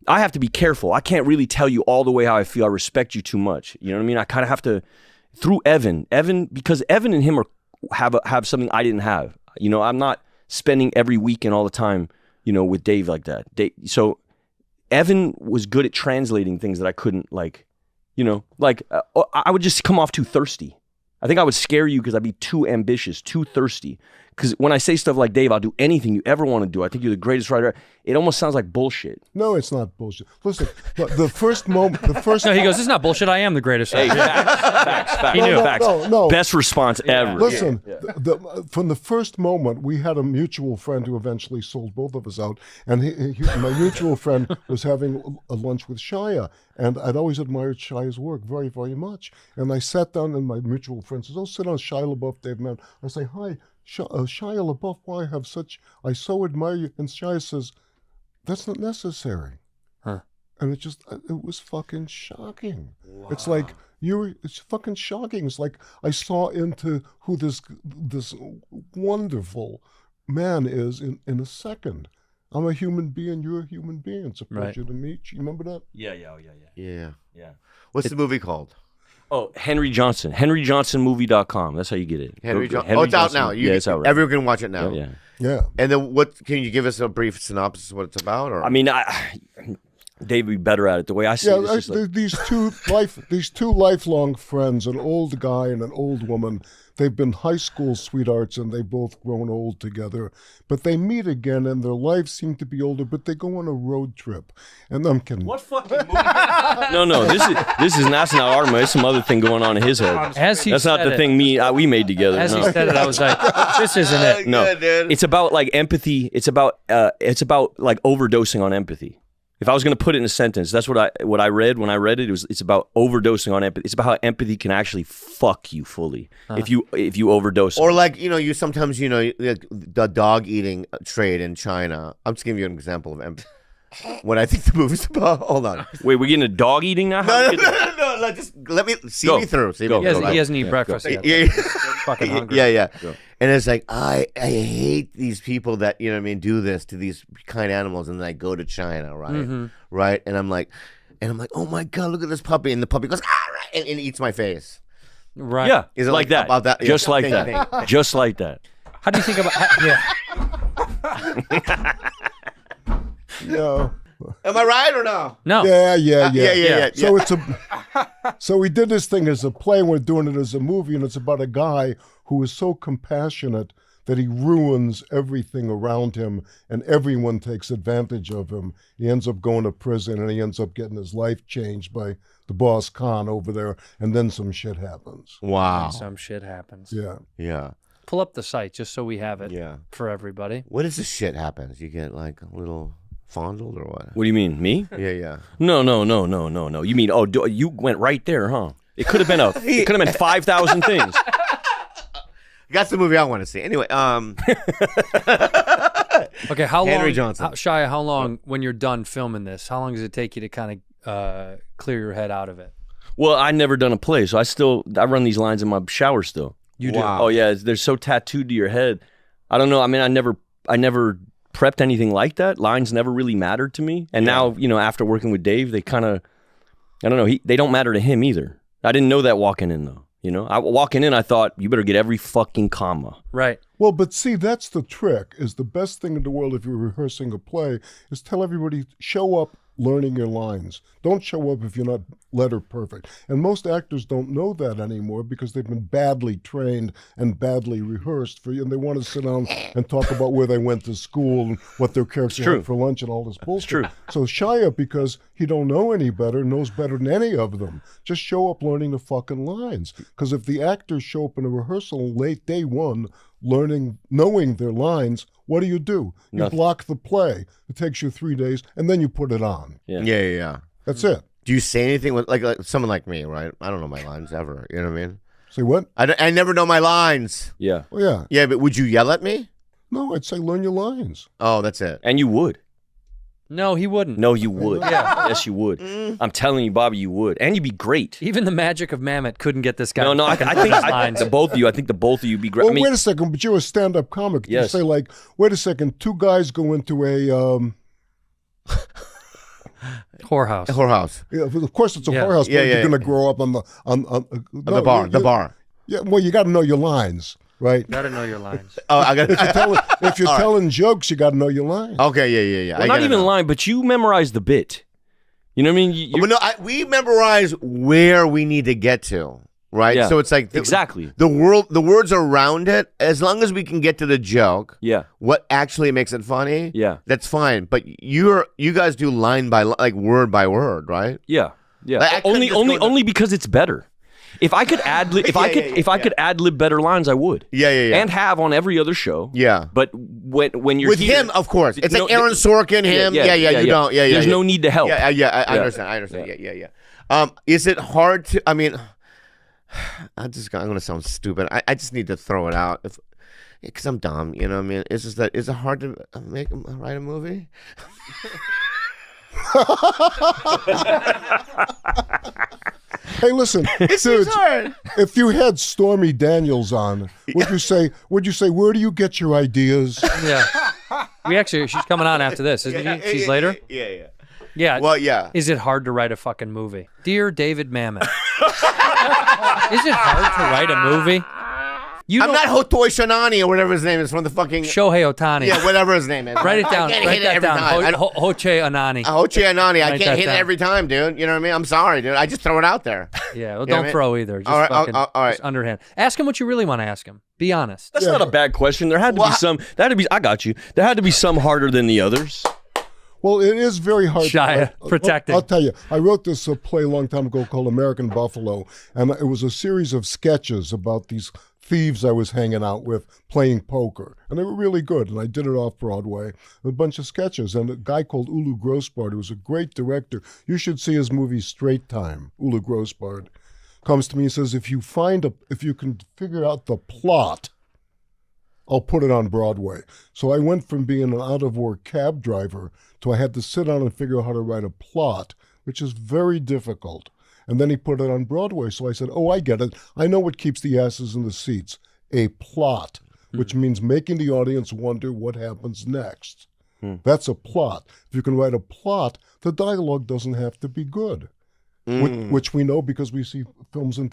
I have to be careful. I can't really tell you all the way how I feel. I respect you too much. You know what I mean? I kind of have to, through Evan, because Evan and him have something I didn't have. I'm not spending every weekend all the time, with Dave like that. So Evan was good at translating things that I couldn't like, you know, like I would just come off too thirsty. I think I would scare you because I'd be too ambitious, too thirsty. Because when I say stuff like, Dave, I'll do anything you ever want to do. I think you're the greatest writer. It almost sounds like bullshit. No, it's not bullshit. Listen, the first moment, the first. No, he goes, "This is not bullshit. I am the greatest." Hey, facts. He knew. Facts. No. Best response ever. Listen, from the first moment, we had a mutual friend who eventually sold both of us out, and my mutual friend was having a lunch with Shia, and I'd always admired Shia's work very, very much. And I sat down, and my mutual friend says, "Oh, sit down, Shia Labeouf, Dave Mamet." I say, "Hi, Shia Labeouf, why I so admire you." And Shia says, "That's not necessary." Huh. And it was fucking shocking. Wow. It's like, it's fucking shocking. It's like I saw into who this wonderful man is in a second. I'm a human being, you're a human being. It's a pleasure to meet you. You remember that? Yeah. What's the movie called? Oh, Henry Johnson. HenryJohnsonMovie.com. That's how you get it. Henry Johnson. Oh, it's out now. It's out. Right. Everyone can watch it now. Yeah. And then can you give us a brief synopsis of what it's about? Or? I mean, Dave would be better at it. The way I see it, it's like... these two lifelong friends, an old guy and an old woman. They've been high school sweethearts, and they've both grown old together. But they meet again, and their lives seem to be older. But they go on a road trip, and I'm kidding. What fucking movie? No. This is not Arma. There's some other thing going on in his head. That's not the thing we made together. As he said it, I was like, this isn't it. No, it's about like empathy. It's about like overdosing on empathy. If I was going to put it in a sentence, that's what I read when I read it. It's about overdosing on empathy. It's about how empathy can actually fuck you fully if you overdose. Or like, you know, you sometimes, you know, the dog eating trade in China. I'm just giving you an example of empathy. What I think the movie's about. Hold on. Wait, we're getting a dog eating now? No. Just let me see me through. He hasn't eaten breakfast yet. Yeah. Fucking hungry. Yeah. And it's like, I hate these people that, you know what I mean, do this to these kind animals, and then I go to China, right? Mm-hmm. Right? And I'm like, oh my God, look at this puppy. And the puppy goes, and eats my face. Right. Yeah. Is it like that? About that? Just like that. Just like that. How do you think about No. Am I right or no? No. Yeah. So we did this thing as a play, and we're doing it as a movie, and it's about a guy who is so compassionate that he ruins everything around him, and everyone takes advantage of him. He ends up going to prison, and he ends up getting his life changed by the boss Khan over there, and then some shit happens. Wow. Some shit happens. Yeah. Pull up the site just so we have it for everybody. What is the shit happens? You get like a little fondled or what? What do you mean, me? Yeah. No. You mean, you went right there, huh? It could have been 5,000 things. That's the movie I want to see. Anyway, Okay, how Henry long, Johnson. Shia, how long, when you're done filming this, how long does it take you to kind of clear your head out of it? Well, I never done a play, so I run these lines in my shower still. You do? Oh yeah, they're so tattooed to your head. I don't know. I mean, I never prepped anything like that. Lines never really mattered to me. And now, you know, after working with Dave, they kind of, I don't know, they don't matter to him either. I didn't know that walking in though. You know, walking in, I thought you better get every fucking comma. Right. Well, but see, that's the trick. Is the best thing in the world if you're rehearsing a play is tell everybody, show up learning your lines. Don't show up if you're not letter perfect. And most actors don't know that anymore because they've been badly trained and badly rehearsed for you, and they want to sit down and talk about where they went to school and what their character had for lunch and all this bullshit. It's true. So Shia, because he don't know any better, knows better than any of them. Just show up learning the fucking lines. Because if the actors show up in a rehearsal late day one, knowing their lines, what do? You Nothing. Block the play. It takes you 3 days, and then you put it on. Yeah. That's it. Do you say anything with like someone like me, right? I don't know my lines ever. You know what I mean? Say what? I never know my lines. Yeah. Oh, yeah. Yeah, but would you yell at me? No, I'd say learn your lines. Oh, that's it. And you would. No, he wouldn't. No, you would. Yes, you would. I'm telling you, Bobby, you would. And you'd be great. Even the magic of Mamet couldn't get this guy. No, I think the both of you would be great. Well, wait a second, but you're a stand-up comic. Yes. You say like, wait a second, two guys go into a whorehouse. Whorehouse. Yeah, of course it's a whorehouse. Yeah, but you're going to grow up on the bar. Yeah, well, you got to know your lines. right? Gotta know your lines. Oh, I got. If you're telling jokes, you got to know your lines. Okay, yeah. Well, not even lying, but you memorize the bit. You know what I mean? But no, we memorize where we need to get to, right? Yeah. So it's like exactly the words around it. As long as we can get to the joke, what actually makes it funny, that's fine. But you guys do line by line, like word by word, right? Yeah. Like, only because it's better. If I could ad lib, if I could ad lib better lines, I would. Yeah. And have on every other show. Yeah. But when you're with here, him, of course, it's like Aaron Sorkin, him. Yeah. You don't. Yeah. There's no need to help. Yeah. I understand. Yeah. Is it hard to? I mean, I'm going to sound stupid. I just need to throw it out because I'm dumb. You know what I mean? It's just that is it hard to write a movie? Hey, listen, dude, if you had Stormy Daniels on, would you say, where do you get your ideas? Yeah. She's coming on after this, isn't she? She's later? Yeah. Yeah. Well, yeah. Is it hard to write a fucking movie? Dear David Mamet. Is it hard to write a movie? I'm not Hotoi Shanani or whatever his name is from the fucking Shohei Ohtani. Yeah, whatever his name is. Write it down. Write that down. Hoche Anani. Hoche Anani. I can't hit it every time, dude. You know what I mean? I'm sorry, dude. I just throw it out there. Yeah, well, don't throw either. Just all right. Just underhand. Ask him what you really want to ask him. Be honest. That's not a bad question. There had to be some. I got you. There had to be some harder than the others. Well, it is very hard. Shia, protecting. I'll tell you, I wrote this play a long time ago called American Buffalo, and it was a series of sketches about these thieves I was hanging out with playing poker, and they were really good, and I did it off Broadway, a bunch of sketches, and a guy called Ulu Grossbard, who was a great director, you should see his movie Straight Time, Ulu Grossbard, comes to me and says, if you can figure out the plot, I'll put it on Broadway. So I went from being an out-of-work cab driver to I had to sit down and figure out how to write a plot, which is very difficult. And then he put it on Broadway. So I said, oh, I get it. I know what keeps the asses in the seats. A plot, which means making the audience wonder what happens next. That's a plot. If you can write a plot, the dialogue doesn't have to be good, which we know because we see films in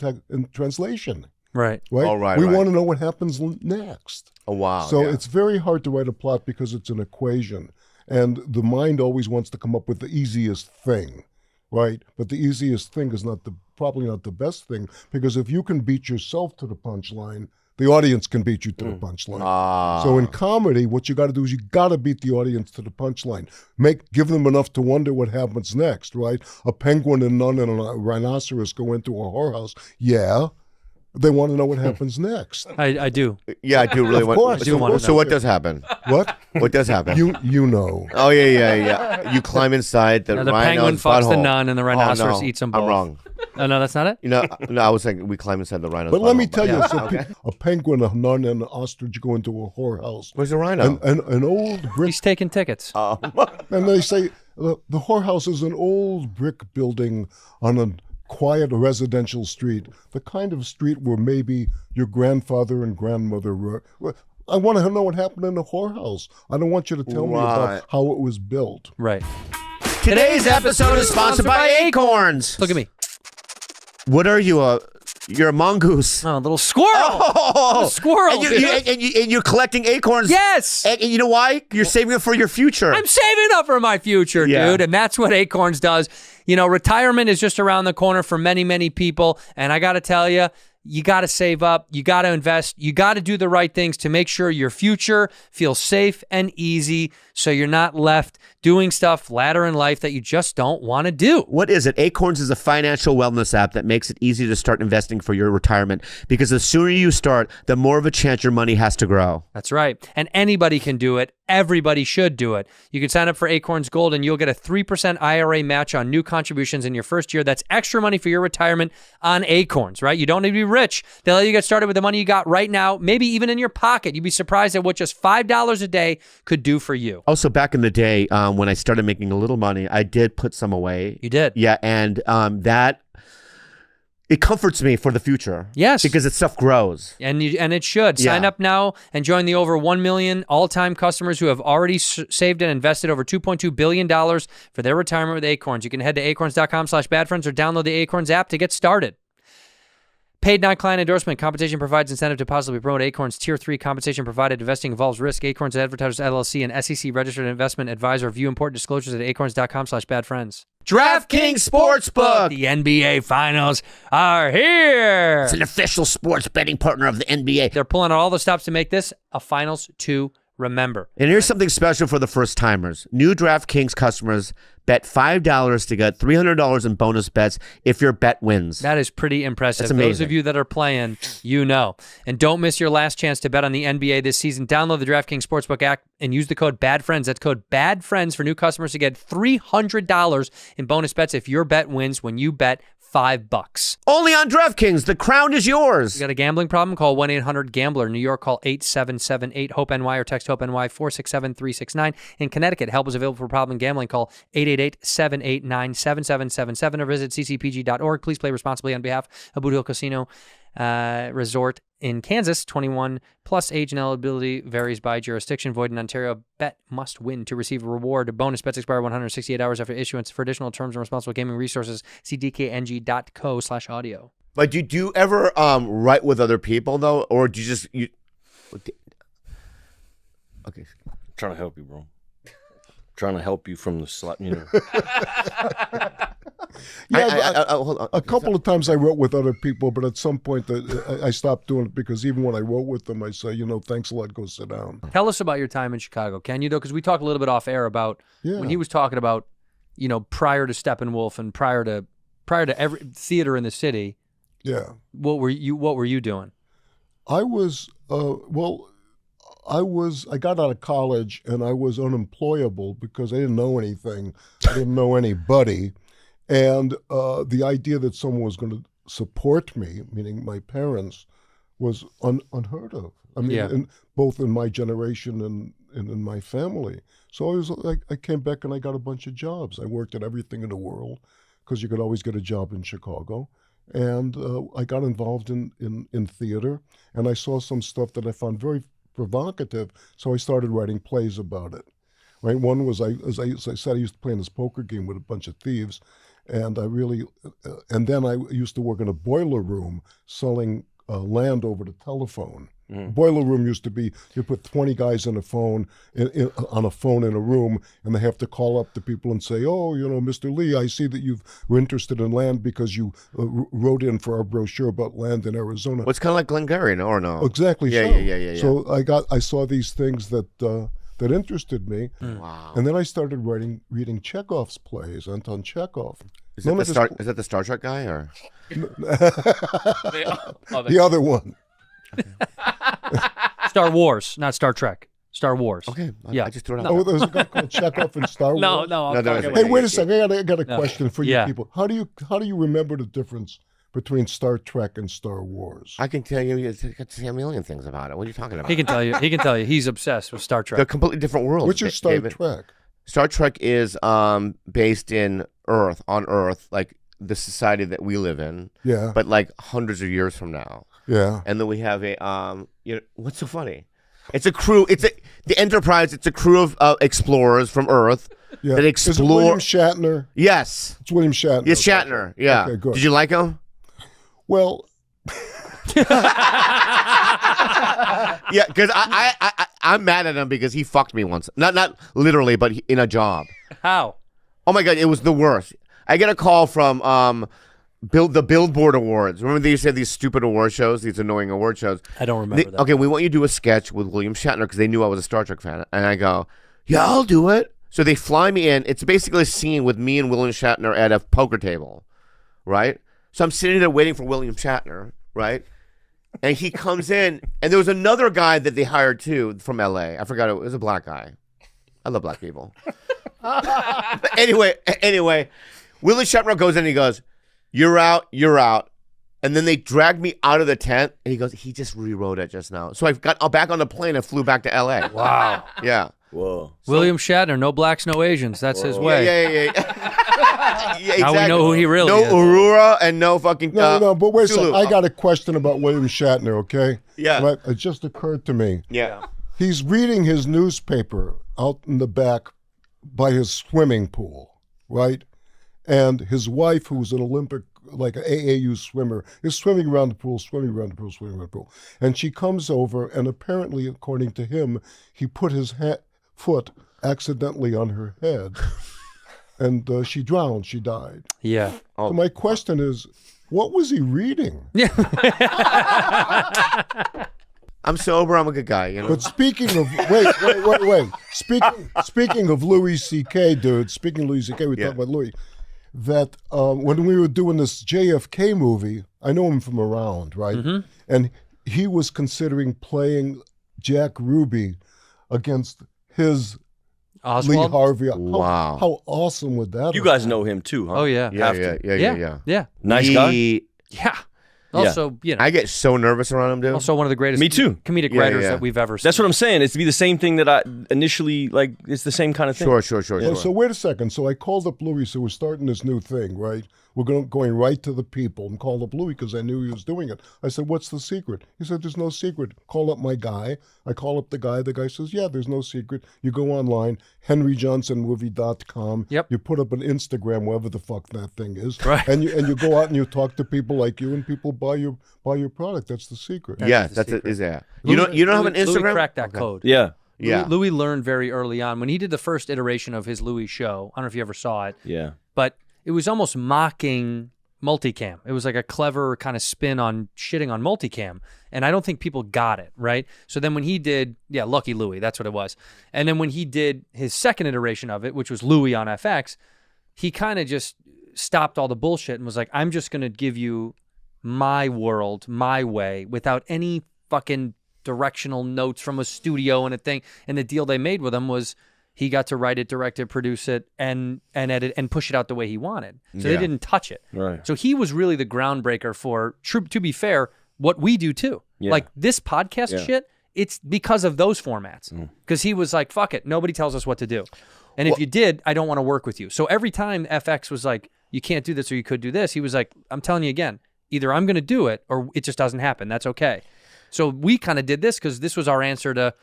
translation. Right. All right. We want to know what happens next. Oh, wow. So it's very hard to write a plot because it's an equation. And the mind always wants to come up with the easiest thing. Right, but the easiest thing is probably not the best thing, because if you can beat yourself to the punchline, the audience can beat you to the punchline. So in comedy, what you got to do is you got to beat the audience to the punchline. Give them enough to wonder what happens next. Right, a penguin, a nun, and a rhinoceros go into a whorehouse. Yeah. They want to know what happens next. I do. Yeah, I do really want. Course. So what does happen? What? What does happen? You know. Oh yeah. You climb inside the penguin fucks the nun and the rhinoceros eats them both. I'm wrong. Oh, no, that's not it? No, I was saying we climb inside the rhino's But let me butthole. tell you, a penguin, a nun, and an ostrich go into a whorehouse. Where's the rhino? An old brick. He's taking tickets. And they say the whorehouse is an old brick building on a quiet residential street, the kind of street where maybe your grandfather and grandmother were. I want to know what happened in the whorehouse. I don't want you to tell me about how it was built. Right. Today's episode is sponsored by Acorns. Look at me. What are you? You're a mongoose. Oh, a little squirrel. Oh, a squirrel. And you're collecting acorns. Yes. And you know why? You're saving it for your future. I'm saving up for my future, dude. And that's what Acorns does. You know, retirement is just around the corner for many, many people. And I got to tell you, you got to save up. You got to invest. You got to do the right things to make sure your future feels safe and easy, so you're not left doing stuff later in life that you just don't want to do. What is it? Acorns is a financial wellness app that makes it easy to start investing for your retirement, because the sooner you start, the more of a chance your money has to grow. That's right. And anybody can do it. Everybody should do it. You can sign up for Acorns Gold and you'll get a 3% IRA match on new contributions in your first year. That's extra money for your retirement on Acorns, right? You don't need to be rich. They'll let you get started with the money you got right now, maybe even in your pocket. You'd be surprised at what just $5 a day could do for you. Also, back in the day, when I started making a little money, I did put some away. You did? Yeah, and it comforts me for the future. Yes. Because the stuff grows. And it should. Sign up now and join the over 1 million all-time customers who have already saved and invested over $2.2 billion for their retirement with Acorns. You can head to acorns.com/badfriends or download the Acorns app to get started. Paid non-client endorsement. Compensation provides incentive to positively promote Acorns. Tier 3 compensation provided. Investing involves risk. Acorns Advertisers LLC, an SEC registered investment advisor. View important disclosures at acorns.com/badfriends. DraftKings Sportsbook. The NBA Finals are here. It's an official sports betting partner of the NBA. They're pulling out all the stops to make this a Finals to remember. And here's something special for the first timers. New DraftKings customers bet $5 to get $300 in bonus bets if your bet wins. That is pretty impressive. That's amazing. Those of you that are playing, you know. And don't miss your last chance to bet on the NBA this season. Download the DraftKings Sportsbook app and use the code BADFRIENDS. That's code BADFRIENDS for new customers to get $300 in bonus bets if your bet wins when you bet $5. Only on DraftKings. The crown is yours. You got a gambling problem? Call 1-800-GAMBLER. New York, call 877-8-HOPE-NY or text HOPE-NY 467-369. In Connecticut, help is available for problem gambling. Call 888-789-7777 or visit ccpg.org. Please play responsibly on behalf of Boot Hill Casino Resort in Kansas. 21 plus, age and eligibility varies by jurisdiction. Void in Ontario. Bet must win to receive a reward. Bonus bets expire 168 hours after issuance. For additional terms and responsible gaming resources, see dkng.co/audio. But do you ever write with other people though, or do you just Okay. I'm trying to help you, bro. Trying to help you from the slap, you know. Hold on. A couple of times I wrote with other people, but at some point I stopped doing it because even when I wrote with them, I say, thanks a lot, go sit down. Tell us about your time in Chicago, can you, though? Because we talked a little bit off air about when he was talking about, prior to Steppenwolf and prior to every theater in the city. Yeah. What were you doing? I was I got out of college and I was unemployable because I didn't know anything. I didn't know anybody. And the idea that someone was going to support me, meaning my parents, was unheard of. I mean, both in my generation and in my family. So I came back and I got a bunch of jobs. I worked at everything in the world because you could always get a job in Chicago. And I got involved in theater, and I saw some stuff that I found very provocative, so I started writing plays about it. Right? One was, as I said, I used to play in this poker game with a bunch of thieves, and and then I used to work in a boiler room selling land over the telephone. Mm. Boiler room used to be, you put 20 guys on a phone in a room, and they have to call up the people and say, Mr. Lee, I see that were interested in land because you wrote in for our brochure about land in Arizona. Well, it's kind of like Glengarry, no? Exactly. Yeah. So I saw these things that interested me. Wow. And then I started reading Chekhov's plays, Anton Chekhov. Is that the Star Trek guy, or the other one? Star Wars, not Star Trek. Star Wars. Okay. Yeah. I just threw it out. Oh, there's a guy called Chekhov in Star Wars. No. Hey, wait a second. I got a question for you people. How do you remember the difference between Star Trek and Star Wars? I can tell you a million things about it. What are you talking about? He can tell you. He's obsessed with Star Trek. They're completely different worlds. Which is Star Trek? Star Trek is based on Earth, like the society that we live in. Yeah. But like hundreds of years from now. Yeah. And then we have what's so funny? It's a crew. The Enterprise. It's a crew of explorers from Earth that explore. Is it William Shatner? Yes. It's William Shatner. Yes, Shatner. Yeah. Okay, good. Did you like him? Well. Yeah, because I'm mad at him because he fucked me once. Not literally, but in a job. How? Oh my God, it was the worst. I get a call from the Billboard Awards. Remember they used to have these stupid award shows, these annoying award shows? I don't remember that. Okay, we want you to do a sketch with William Shatner because they knew I was a Star Trek fan. And I go, yeah, I'll do it. So they fly me in. It's basically a scene with me and William Shatner at a poker table, right? So I'm sitting there waiting for William Shatner, right? And he comes in, and there was another guy that they hired too from LA. I forgot it was a black guy. I love black people. But anyway, William Shatner goes in and he goes, you're out. And then they dragged me out of the tent, and he goes, he just rewrote it just now. So I got back on the plane and flew back to LA. Wow. Yeah. Whoa. William Shatner, no blacks, no Asians. That's his way. Yeah. Yeah, exactly. Now we know who he really is. No Aurora and no fucking No, but wait a Sulu. second. I got a question about William Shatner, okay? Yeah. Right? It just occurred to me. Yeah. He's reading his newspaper out in the back by his swimming pool, right? And his wife, who's an Olympic like an AAU swimmer, is swimming around the pool, swimming around the pool, swimming around the pool. And she comes over, and apparently, according to him, he put his foot accidentally on her head. And she drowned. She died. Yeah. So my question is, what was he reading? Yeah. I'm sober. I'm a good guy. You know. But speaking of wait. Speaking of Louis C.K., dude. Speaking of Louis C.K., we talked about Louis. That when we were doing this JFK movie, I know him from around, right? Mm-hmm. And he was considering playing Jack Ruby against his Oswald? Lee Harvey. Wow. How awesome would that? You have guys been? know him too, huh? Oh, yeah. Yeah. Nice guy. Yeah. Also, you know, I get so nervous around him, dude. also one of the greatest Me too. comedic Yeah, writers yeah. that we've ever seen. That's what I'm saying. It's to be the same thing that I initially like. It's the same kind of thing. Sure. So wait a second. So I called up Louis. So we're starting this new thing, right? We're going right to the people, and called up Louis because I knew he was doing it. I said, "What's the secret?" He said, "There's no secret." Call up my guy. I call up the guy. The guy says, "Yeah, there's no secret. You go online, henryjohnsonmovie.com. Yep. You put up an Instagram, whatever the fuck that thing is, Right. and you go out and you talk to people like you, and people buy your product. That's the secret." Yeah, the secret. is that. You don't have an Louis Instagram? cracked that code. Yeah. Yeah. Louis learned very early on when he did the first iteration of his Louis show. I don't know if you ever saw it. Yeah. But it was almost mocking multicam. It was like a clever kind of spin on shitting on multicam. And I don't think people got it, right? So then when he did, Lucky Louie, that's what it was. And then when he did his second iteration of it, which was Louis on FX, he kind of just stopped all the bullshit and was like, I'm just going to give you my world, my way, without any fucking directional notes from a studio and a thing. And the deal they made with him was he got to write it, direct it, produce it, and edit and push it out the way he wanted. So they didn't touch it. Right. So he was really the groundbreaker for, to be fair, what we do too. Yeah. Like this podcast shit, it's because of those formats. Because he was like, fuck it, nobody tells us what to do. And if you did, I don't want to work with you. So every time FX was like, you can't do this or you could do this, he was like, I'm telling you again, either I'm going to do it or it just doesn't happen. That's okay. So we kind of did this because this was our answer to,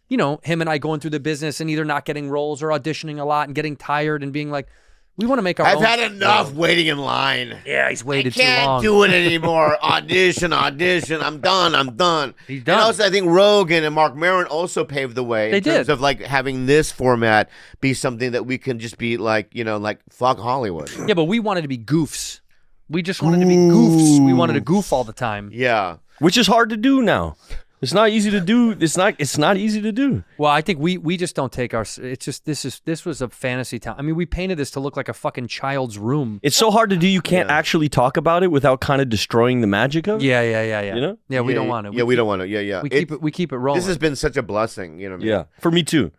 you know, him and I going through the business and either not getting roles or auditioning a lot and getting tired and being like, we want to make our own. I've had enough waiting in line. Yeah, he's waited too Can't long. do it anymore. audition. I'm done. He's done. And also, I think Rogan and Mark Maron also paved the way in terms of like having this format be something that we can just be like, you know, like fuck Hollywood. Yeah, but we wanted to be goofs. We just wanted to be goofs. We wanted to goof all the time. Yeah. Which is hard to do now. It's not easy to do. It's not easy to do. Well, I think we just don't take our. It's just this was a fantasy town. I mean, we painted this to look like a fucking child's room. It's so hard to do. You can't actually talk about it without kind of destroying the magic of it. Yeah. You know? Yeah, we don't want it. We don't want to. Yeah. We keep it rolling. This has been such a blessing. You know what I mean? Yeah. For me too.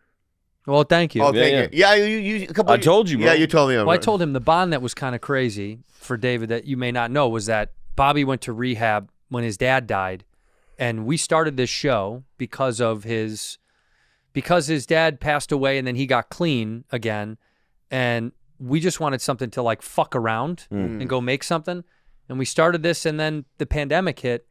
Well, thank you. Oh, thank you. Yeah, you. A couple. I told you, bro. Yeah, you told me. Well, I told him the bond that was kind of crazy for David that you may not know was that Bobby went to rehab when his dad died. And we started this show because his dad passed away and then he got clean again. And we just wanted something to like fuck around and go make something. And we started this and then the pandemic hit.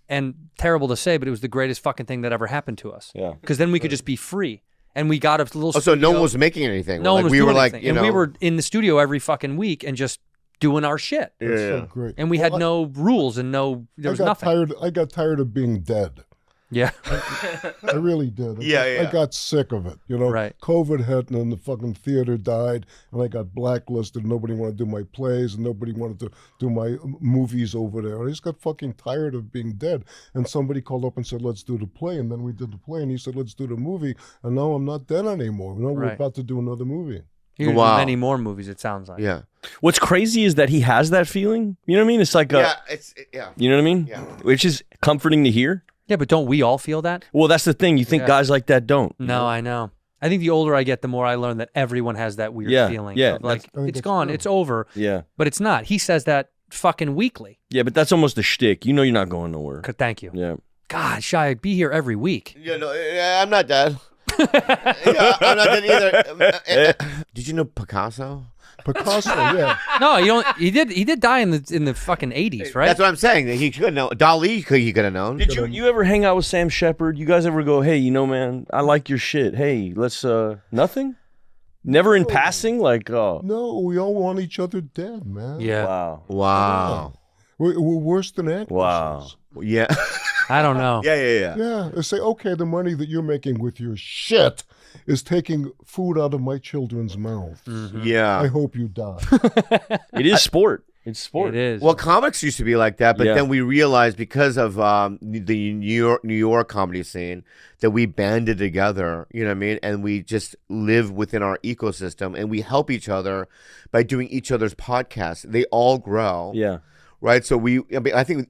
And terrible to say, but it was the greatest fucking thing that ever happened to us. Yeah. Because then we could just be free. And we got a little studio. So no one was making anything. No one was we doing were like, anything. And we were in the studio every fucking week and just doing our shit. That's so great. And we had no rules and there was nothing. I got tired of being dead. Yeah. I really did. I got sick of it. You know, Right. COVID hit and then the fucking theater died and I got blacklisted. Nobody wanted to do my plays and nobody wanted to do my movies over there. I just got fucking tired of being dead. And somebody called up and said, let's do the play. And then we did the play and he said, let's do the movie. And now I'm not dead anymore. You know, we're about to do another movie. You're gonna do many more movies, it sounds like. Yeah. What's crazy is that he has that feeling. You know what I mean? It's like yeah. You know what I mean? Yeah. Which is comforting to hear. Yeah, but don't we all feel that? Well, that's the thing. You think guys like that don't. No, I know. I think the older I get, the more I learn that everyone has that weird feeling. Yeah. Like, it's gone, it's over. Yeah. But it's not. He says that fucking weekly. Yeah, but that's almost a shtick. You know you're not going nowhere. Thank you. Yeah. God, Shia, be here every week. Yeah, no, I'm not dead. I'm not dead either. Did you know Picasso? Picasso, yeah. No, you don't. He did die in the fucking 80s, right? That's what I'm saying. He could know. Dali, he could have known. Did you ever hang out with Sam Shepard? You guys ever go, hey, you know, man, I like your shit. Hey, let's nothing? Never in passing, like oh. No, we all want each other dead, man. Yeah. Wow. We're worse than actresses. Wow. Yeah. I don't know. Yeah. Yeah, they say, okay, the money that you're making with your shit is taking food out of my children's mouths. Yeah. I hope you die. It is sport. It's sport. It is. Well, comics used to be like that, but Yeah. then we realized because of the New York comedy scene that we banded together, you know what I mean? And we just live within our ecosystem and we help each other by doing each other's podcasts. They all grow. Yeah. Right? So I think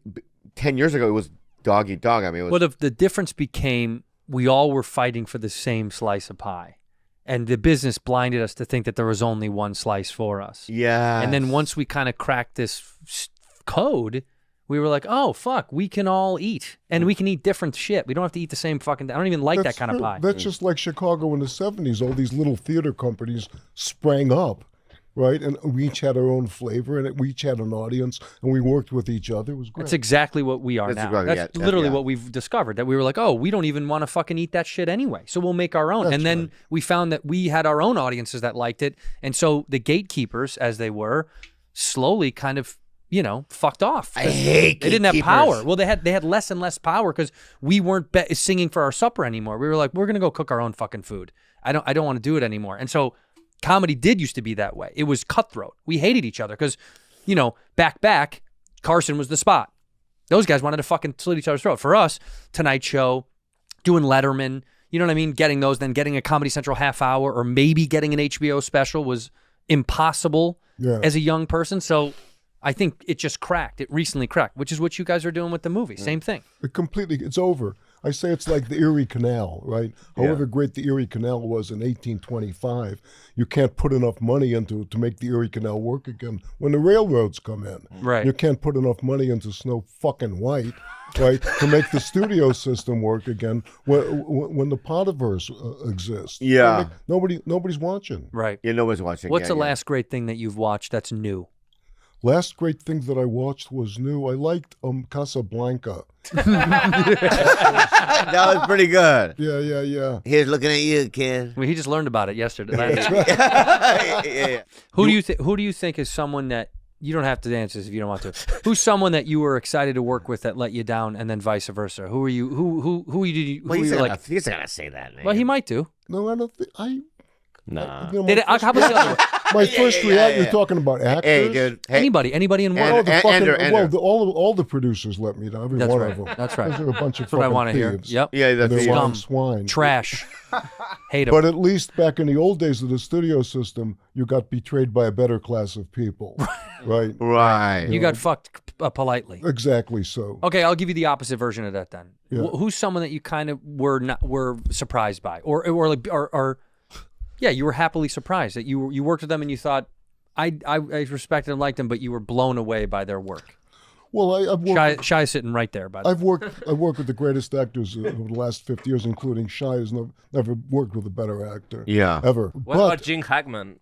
10 years ago it was dog eat dog. I mean, it was, well, the difference became we all were fighting for the same slice of pie. And the business blinded us to think that there was only one slice for us. yeah. And then once we kind of cracked this code, we were like, oh, fuck, we can all eat. And we can eat different shit. We don't have to eat the same fucking... I don't even like that kind of pie. That's just like Chicago in the 70s. All these little theater companies sprang up, right? And we each had our own flavor, and we each had an audience, and we worked with each other. It was great. That's exactly what we are That's now. exactly- That's yeah, literally yeah. what we've discovered, that we were like, oh, we don't even want to fucking eat that shit anyway. So we'll make our own. That's and then right. we found that we had our own audiences that liked it. And so the gatekeepers, as they were, slowly kind of, you know, fucked off. I hate They didn't have gatekeepers. power. Well, they had less and less power because we weren't singing for our supper anymore. We were like, we're going to go cook our own fucking food. I don't want to do it anymore. And so comedy did used to be that way. It was cutthroat. We hated each other because, you know, back, Carson was the spot. Those guys wanted to fucking slit each other's throat. For us, Tonight Show, doing Letterman, you know what I mean? Getting those, then getting a Comedy Central half hour or maybe getting an HBO special was impossible as a young person. So I think it just cracked. It recently cracked, which is what you guys are doing with the movie. Same thing. It's over. I say it's like the Erie Canal, right? However great the Erie Canal was in 1825, you can't put enough money into it to make the Erie Canal work again when the railroads come in. Right. You can't put enough money into Snow fucking White, right, to make the studio system work again when the Potterverse exists. Yeah. Nobody's watching. Right. Yeah, nobody's watching. What's the yeah. last great thing that you've watched that's new? Last great thing that I watched was new. I liked Casablanca. That was pretty good. Yeah. Here's looking at you, kid. I mean, he just learned about it yesterday. yeah. Who do you think is someone that you don't have to answer this if you don't want to? Who's someone that you were excited to work with that let you down, and then vice versa? Who are you? Who did you? Well, who he's you not like? he's not gonna say that. Man. Well, he might do. No, I don't think Nah. you know, Did it, how about the other way? my first reaction, you're talking about actors. Hey, dude. Hey. Anybody in And- work? Ender. All the producers let me down. Every That's one right. of them. That's right. Those are a bunch of That's what I fucking want to hear. thieves. Yep. Yeah, that's They're yeah. lying swine. Trash. Hate him. But at least back in the old days of the studio system, you got betrayed by a better class of people. Right? Right. You got fucked politely. Exactly so. Okay, I'll give you the opposite version of that then. Yeah. Who's someone that you kind of were surprised by, or yeah, you were happily surprised that you worked with them and you thought I respected and liked them, but you were blown away by their work. Well, I've worked. Shy's sitting right there, by the way. I've worked with the greatest actors over the last 50 years, including Shia has never worked with a better actor. Yeah. Ever. What about Gene Hackman?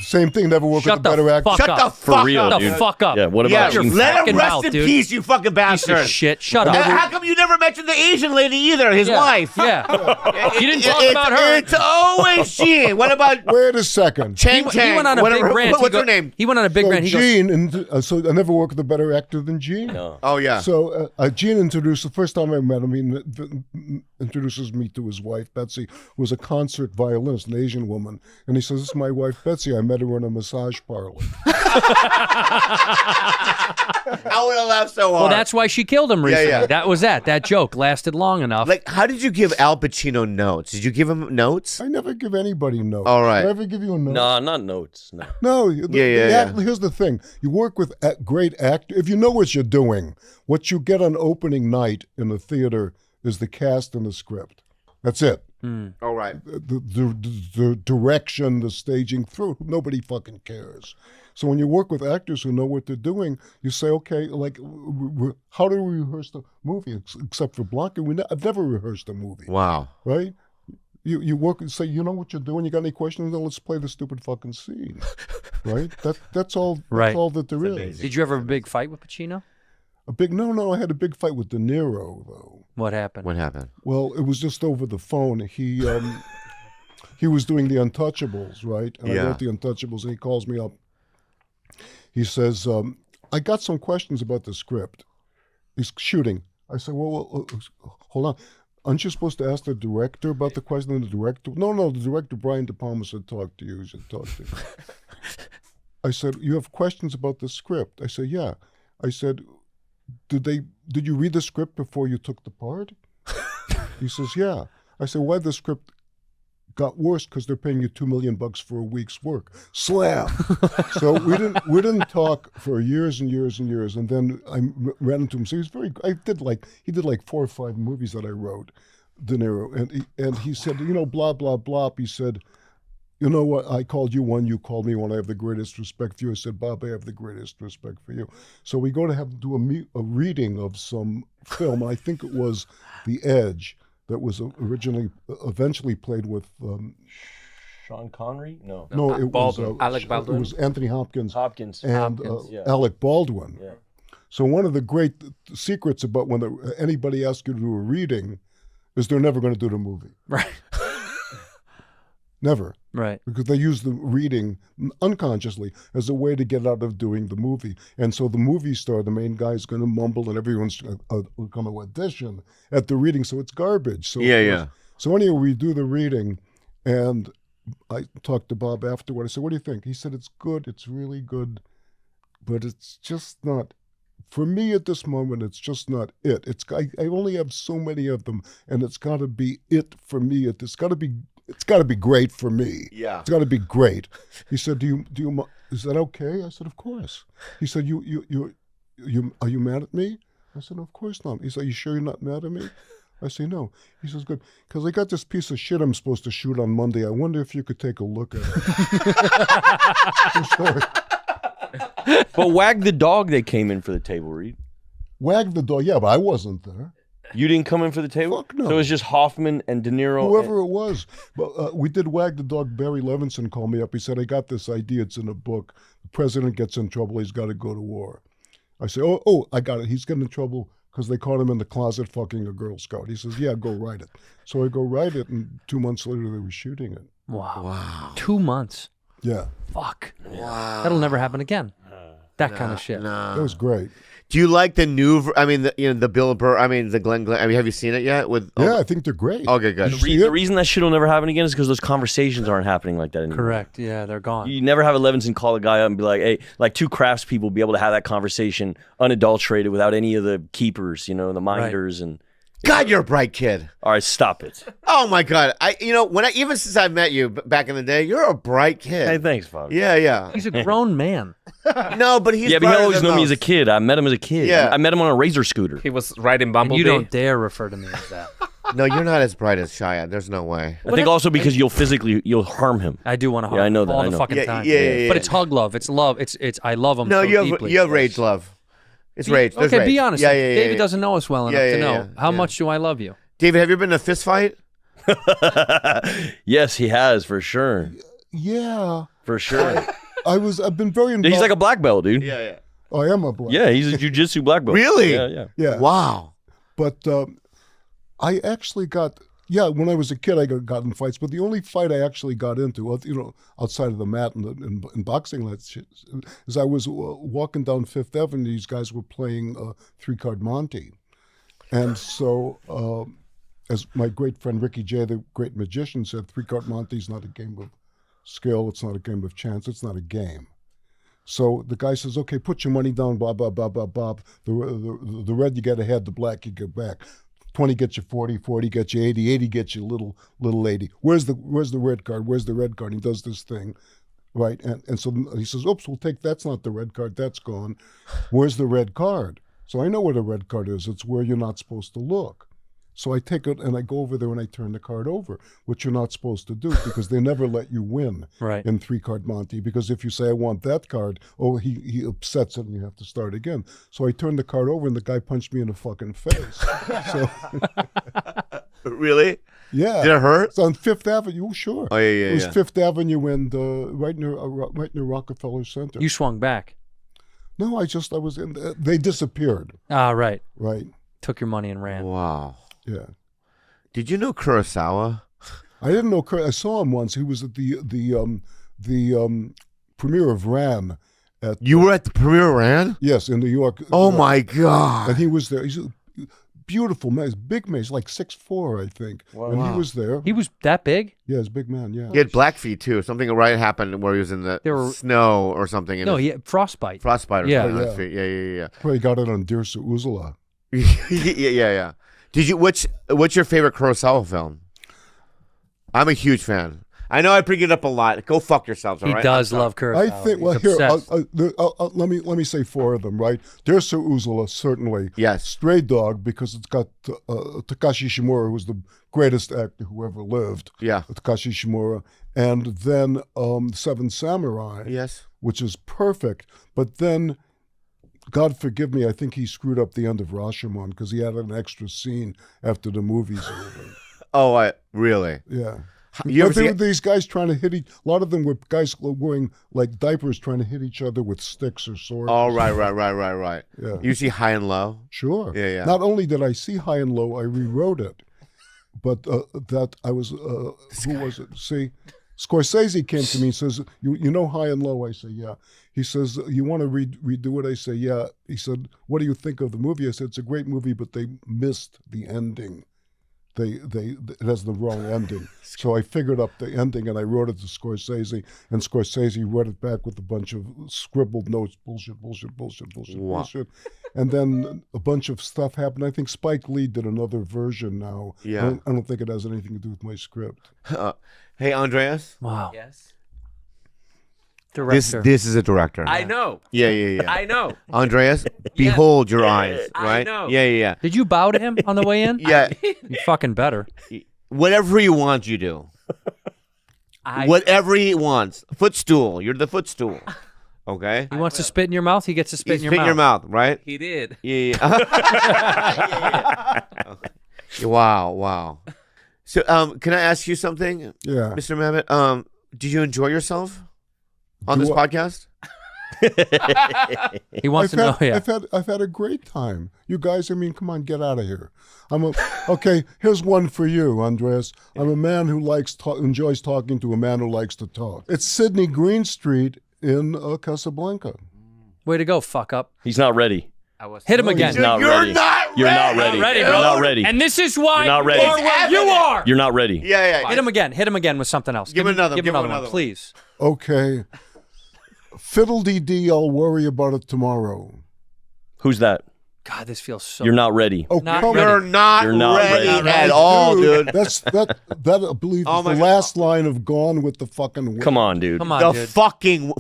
Same thing. Never worked Shut with a better the actor. fuck Shut up. the fuck real, up. Shut the dude. fuck up. Yeah, what Yeah, about Gene your let him fucking rest mouth, in dude. peace, you fucking Piece of bastard. shit. Shut up. How come you never mentioned the Asian lady either, his Yeah. wife? Yeah. You didn't talk about her. It's always she. What about Wait a second. Chang He Chang? went on a Whatever- big rant. What's her name? He went on a big So rant. He goes, Gene, so I never worked with a better actor than Gene. No. Oh, yeah. So Gene introduced, the first time I met him, he introduces me to his wife, Betsy, who was a concert violinist, an Asian woman. And he says, this is my wife, Betsy. I met her in a massage parlor. I would have laughed so hard. well, that's why she killed him recently. yeah. That was that. That joke lasted long enough. Like, how did you give Al Pacino notes? Did you give him notes? I never give anybody notes. All right. Did I ever give you a note? No, not notes. No. No. Yeah. Here's the thing. You work with great actors. If you know what you're doing, what you get on opening night in the theater is the cast and the script. That's it. All right. The direction, the staging through, nobody fucking cares. So when you work with actors who know what they're doing, you say, okay, like, how do we rehearse the movie? Except for Blanca, I've never rehearsed a movie, Wow. right? You work and say, you know what you're doing. You got any questions? Then let's play the stupid fucking scene, right? That's all. Right. That's all that there is. Did you ever have a big fight with Pacino? No. I had a big fight with De Niro though. What happened? What happened? Well, it was just over the phone. he was doing The Untouchables, right? And Yeah. I wrote The Untouchables, and he calls me up. He says, I got some questions about the script. He's shooting. I said, well, hold on. Aren't you supposed to ask the director about the question? And the director, no, the director, Brian De Palma, said, talk to you. He said, talk to you. I said, you have questions about the script? I said, yeah. I said, did you read the script before you took the part? He says, yeah. I said, why the script got worse? Because they're paying you $2 million for a week's work. Slam. So we didn't talk for years and years and years. And then I ran into him. So he did like 4 or 5 movies that I wrote, De Niro. And he said, blah, blah, blah. He said, you know what? I called you one, you called me one. I have the greatest respect for you. I said, Bob, I have the greatest respect for you. So we go to do a reading of some film. I think it was The Edge. That was eventually played with Sean Connery? No, it was Alec Baldwin. It was Anthony Hopkins and yeah. Alec Baldwin. Yeah. So one of the great secrets about when anybody asks you to do a reading is they're never going to do the movie. Right. Never. Right. Because they use the reading unconsciously as a way to get out of doing the movie. And so the movie star, the main guy, is going to mumble and everyone's going to audition at the reading. So it's garbage. So Yeah. So anyway, we do the reading, and I talked to Bob afterward. I said, what do you think? He said, it's good. It's really good. But it's just not, for me at this moment, it's just not it. I only have so many of them, and it's got to be it for me. It's got to be great for me. Yeah. It's got to be great. He said, "Do you is that okay?" I said, "Of course." He said, are you mad at me?" I said, "Of course not." He said, "Are you sure you're not mad at me?" I say, "No." He says, "Good, because I got this piece of shit I'm supposed to shoot on Monday. I wonder if you could take a look at it." I'm sorry. But Wag the Dog, they came in for the table read. Wag the Dog, yeah, but I wasn't there. You didn't come in for the table? Fuck no. So it was just Hoffman and De Niro? Whoever it was. But we did Wag the Dog. Barry Levinson called me up. He said, I got this idea. It's in a book. The president gets in trouble. He's got to go to war. I say, oh, I got it. He's getting in trouble because they caught him in the closet fucking a Girl Scout. He says, yeah, go write it. So I go write it, and 2 months later they were shooting it. Wow. 2 months. Yeah. Fuck. Wow. That'll never happen again. That kind of shit. That was great. Do you like the new? The Bill Burr. The Glenn. I mean, have you seen it yet? Yeah, I think they're great. Okay, good. The reason that shit will never happen again is because those conversations aren't happening like that anymore. Correct. Yeah, they're gone. You never have a Levinson call a guy up and be like, hey, like 2 craftspeople be able to have that conversation unadulterated without any of the keepers, the minders and. God, you're a bright kid. All right, stop it. Oh my God, even since I met you back in the day, you're a bright kid. Hey, thanks, Bob. Yeah. He's a grown man. No, but he's but he always knew me as a kid. I met him as a kid. Yeah. I met him on a razor scooter. He was riding And Bumblebee. you don't dare refer to me as that. No, you're not as bright as Shia. There's no way. I think also because you'll harm him. I do want to hug I know that. all I the know. fucking Yeah, time. yeah. But it's hug love. It's love. It's I love him No, so you have rage love. It's rage. There's Okay, rage. be honest. Yeah, David doesn't know us well enough to know. How yeah. much do I love you? David, have you been in a fist fight? Yes, he has, for sure. Yeah. For sure. I've been very involved. He's like a black belt, dude. Yeah. I am a black. Yeah, he's a jiu-jitsu black belt. Really? Yeah. Yeah. Wow. But I actually when I was a kid, I got in fights. But the only fight I actually got into, outside of the mat and boxing, is I was walking down Fifth Avenue. These guys were playing 3-card Monte. And so, as my great friend Ricky Jay, the great magician, said, 3-card Monte is not a game of skill. It's not a game of chance. It's not a game. So the guy says, okay, put your money down, blah, blah, blah, blah, blah. The red you get ahead, the black you get back. 20 gets you 40, 40 gets you 80, 80 gets you little lady. Where's the red card? Where's the red card? He does this thing, right? And so he says, oops, that's not the red card. That's gone. Where's the red card? So I know where the red card is. It's where you're not supposed to look. So I take it and I go over there and I turn the card over, which you're not supposed to do because they never let you win in 3-card Monte. Because if you say, I want that card, he upsets it and you have to start again. So I turned the card over and the guy punched me in the fucking face. So, Really? yeah. Did it hurt? It's on Fifth Avenue, sure. Oh, yeah. It was Fifth Avenue and right near Rockefeller Center. You swung back. No, I was in, they disappeared. Ah, right. Right. Took your money and ran. Wow. Yeah. Did you know Kurosawa? I didn't know. I saw him once. He was at the premiere of Ran. You were at the premiere of Ran? Yes, in New York. Oh my God! And he was there. He's a beautiful man. He's a big man. He's like 6'4", I think. Wow. And he was there. He was that big? Yeah, he's a big man. Yeah. He had black feet too. Something right happened where he was in the snow or something. No, he had frostbite. Frostbite. Or something on his feet. Yeah. Well, he got it on 𝗕cie𝗯𝗯𝘉 yeah. Did you? What's your favorite Kurosawa film? I'm a huge fan. I know I bring it up a lot. Go fuck yourselves. All right? He does love Kurosawa. I think. Well, here, let me say 4 of them. Right, 𝗕cie𝗯𝗯𝘉 certainly. Yes. Stray Dog, because it's got Takashi Shimura, who was the greatest actor who ever lived. Yeah. Takashi Shimura, and then Seven Samurai. Yes. Which is perfect, but then. God forgive me, I think he screwed up the end of Rashomon because he had an extra scene after the movie's over. Oh, really? Yeah. But there were these guys trying to hit a lot of them were guys wearing like diapers trying to hit each other with sticks or swords. Oh, right. Yeah. You see High and Low? Sure. Yeah. Not only did I see High and Low, I rewrote it. But that I was, who was it? See, Scorsese came to me and says, you know High and Low? I say, yeah. He says, you want to redo it? I say, yeah. He said, what do you think of the movie? I said, it's a great movie, but they missed the ending. It has the wrong ending. So I figured up the ending and I wrote it to Scorsese, and Scorsese wrote it back with a bunch of scribbled notes, bullshit. And then a bunch of stuff happened. I think Spike Lee did another version now. Yeah. I don't think it has anything to do with my script. Hey, Andreas. Wow. Yes. Director. This is a director. I know. Yeah. I know. Andreas, behold your eyes, right? I know. Yeah. Did you bow to him on the way in? Yeah. You fucking better. Whatever he wants, you do. Whatever he wants. Footstool. You're the footstool. Okay? He wants to spit in your mouth, he gets to spit in your mouth. Right? He did. Yeah. Wow. So, can I ask you something? Yeah. Mr. Mamet, did you enjoy yourself on this podcast? He wants to know. Yeah. I've had a great time. You guys, I mean, come on, get out of here. Okay. Here's one for you, Andreas. I'm a man who enjoys talking to a man who likes to talk. It's Sidney Greenstreet in Casablanca. Way to go, fuck up. He's not ready. Hit him again. He's not ready. You're not ready. You're not ready. And this is why You're not ready. you are where you are. You're not ready. Yeah. Hit him again. Hit him again with something else. Give him another one, please. Okay. Fiddle-dee-dee, I'll worry about it tomorrow. Who's that? God, this feels so... You're not ready. Oh, Not come ready. You're not ready at all, dude. That I believe is the last line of Gone with the fucking Wind. Come on, dude. Come on, The dude. fucking.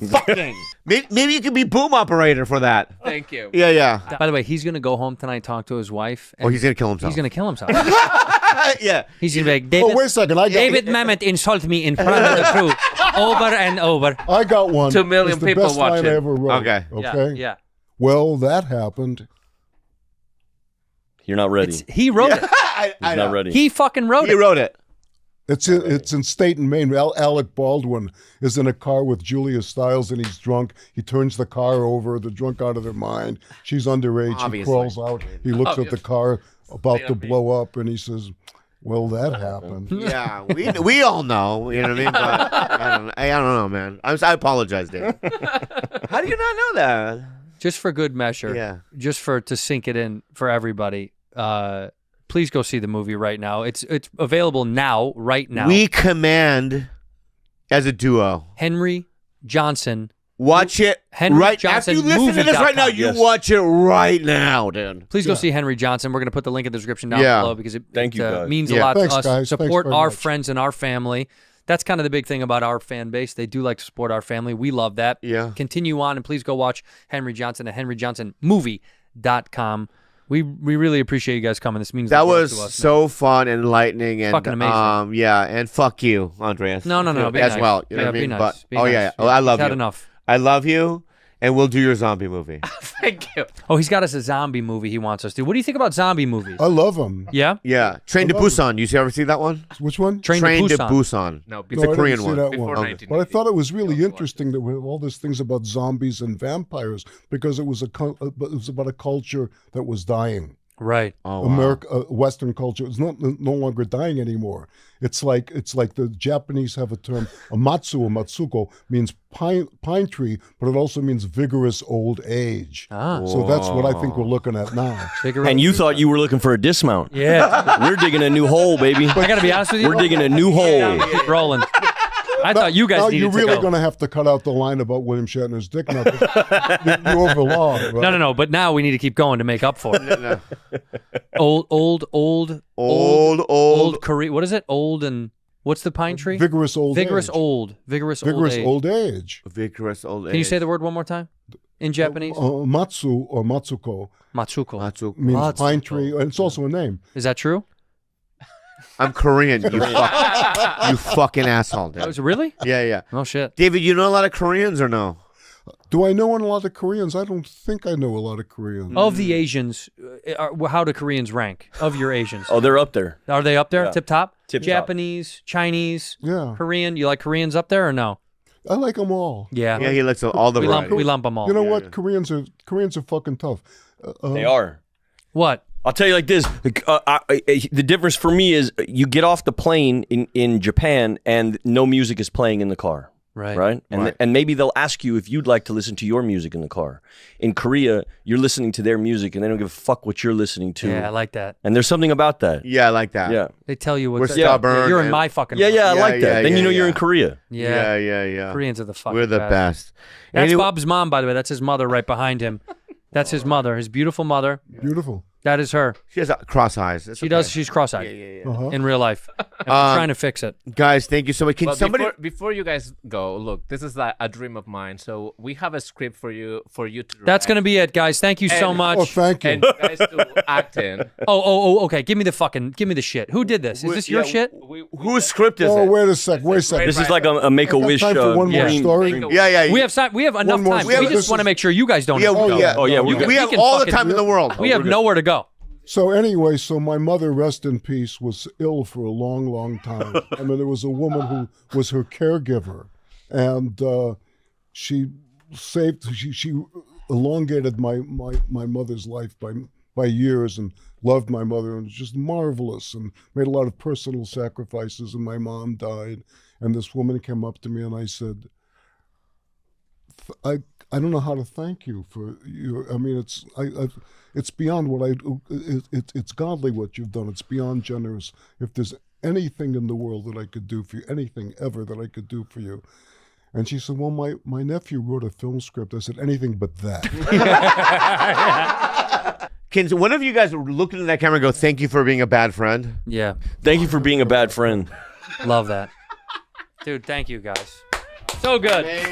Maybe you could be boom operator for that. Thank you. Yeah. By the way, he's going to go home tonight and talk to his wife. Oh, he's going to kill himself. He's going to kill himself. Yeah. He's going to be like, David, wait a second. David Mamet insulted me in front of the crew over and over. I got one. 2 million It's the people best line watching. I ever wrote. Okay. Yeah. Well, that happened. You're not ready. He wrote it. He's not ready. He fucking wrote He it. wrote it. It's in Staten, Maine. Alec Baldwin is in a car with Julia Stiles and he's drunk. He turns the car over. They're drunk out of their mind. She's underage. Obviously. He crawls out. He looks at the car about to blow up and he says, well, that happened. Yeah, we all know. You know what I mean? But I don't know, man. I apologize, Dave. How do you not know that? Just for good measure. Yeah. Just to sink it in for everybody. Please go see the movie right now. It's available now, right now. We command as a duo. Henry Johnson. Watch it Henry right Johnson after you listen to this right now. movie.com. You watch it right now, dude. Please go see Henry Johnson. We're going to put the link in the description down below because it Thank you, guys. means a lot Thanks, to us. guys. Support Thanks very our much. friends and our family. That's kind of the big thing about our fan base. They do like to support our family. We love that. Yeah. Continue on, and please go watch Henry Johnson at henryjohnsonmovie.com. We really appreciate you guys coming. This means That the world was to us, so fun and enlightening and Fucking amazing. Yeah, and fuck you, Andreas. No, be as nice. well. You know Yeah, what I be mean? nice. But Be oh nice. yeah. Oh, I love We've you. had enough. I love you, and we'll do your zombie movie. Thank you. Oh, he's got us a zombie movie he wants us to. What do you think about zombie movies? I love him. Yeah? Yeah, Train to Busan. You ever see that one? Which one? Train to Busan. No, It's before, a Korean I didn't see one. that Before one. 1980. But I thought it was really Don't interesting that we have all these things about zombies and vampires because it was about a culture that was dying. Right. Oh, wow. America, Western culture is no longer dying anymore. It's like the Japanese have a term, a matsuko means pine tree, but it also means vigorous old age. So that's what I think we're looking at now. And you thought you were looking for a dismount. Yeah. We're digging a new hole, baby. I got to be honest with you. We're digging a new hole. Keep rolling. I thought you guys now needed you're to really go. going to have to cut out the line about William Shatner's dick now. You overlong. Right? No. But now we need to keep going to make up for it. No. Old Korea. What is it? Old and what's the pine tree? Vigorous old Vigorous age. old. Vigorous Vigorous old age. old age. Vigorous old age. Can you say the word one more time? In Japanese? Matsu or Matsuko Matsuko. means pine tree, and it's also a name. Is that true? I'm Korean. You fucking asshole. Dude. Oh, is it really? Yeah. Oh shit. David, you know a lot of Koreans or no? Do I know a lot of Koreans? I don't think I know a lot of Koreans. Of the Asians, how do Koreans rank? Of your Asians, Oh, they're up there. are they up there? Yeah. Tip top? Tip top. Japanese, Chinese, Yeah, Korean. You like Koreans up there or no? I like them all. Yeah. Yeah, he likes all the we varieties. lump them all. You know what? Koreans are fucking tough. They are. What? I'll tell you like this. The difference for me is you get off the plane in Japan and no music is playing in the car. Right. And maybe they'll ask you if you'd like to listen to your music in the car. In Korea, you're listening to their music and they don't give a fuck what you're listening to. Yeah, I like that. And there's something about that. Yeah, I like that. Yeah. They tell you what. We're stubborn You're in and- my fucking. Yeah, world. I like that. yeah, Then you know yeah. you're in Korea. Yeah. Koreans are the fucking. We're the best. That's Anyway- Bob's mom, by the way. That's his mother right behind him. That's his mother, his beautiful mother. Beautiful. That is her. She has cross eyes. It's She okay. does. She's cross-eyed in real life. And we're trying to fix it. Guys, thank you so much. Can Well, somebody? before you guys go, look, this is like a dream of mine. So we have a script for you to. That's going to be it, guys. Thank you so And- much. Oh, thank you. And you guys to act in. Okay. Give me the shit. Who did this? Is this your shit? Whose script is Oh, it? wait a sec. This is like a Make-A-Wish. Time for one more yeah. story. Yeah. We have enough more time. story. We This just want to is- make sure you guys don't. Yeah, have to go. yeah. Oh, yeah, We we have can all the fucking- time in the world. We have nowhere to go. So anyway, my mother, rest in peace, was ill for a long, long time. I mean, there was a woman who was her caregiver, and she elongated my mother's life by years, and loved my mother, and was just marvelous, and made a lot of personal sacrifices. And my mom died, and this woman came up to me, and I said, I don't know how to thank you for your. I mean, it's beyond what I. It's godly what you've done. It's beyond generous. If there's anything in the world that I could do for you, anything ever that I could do for you. And she said, well, my nephew wrote a film script. I said, anything but that. Can one of you guys look into that camera and go, thank you for being a bad friend? Yeah. Thank you for being a bad friend. Love that. Dude, thank you guys. So good.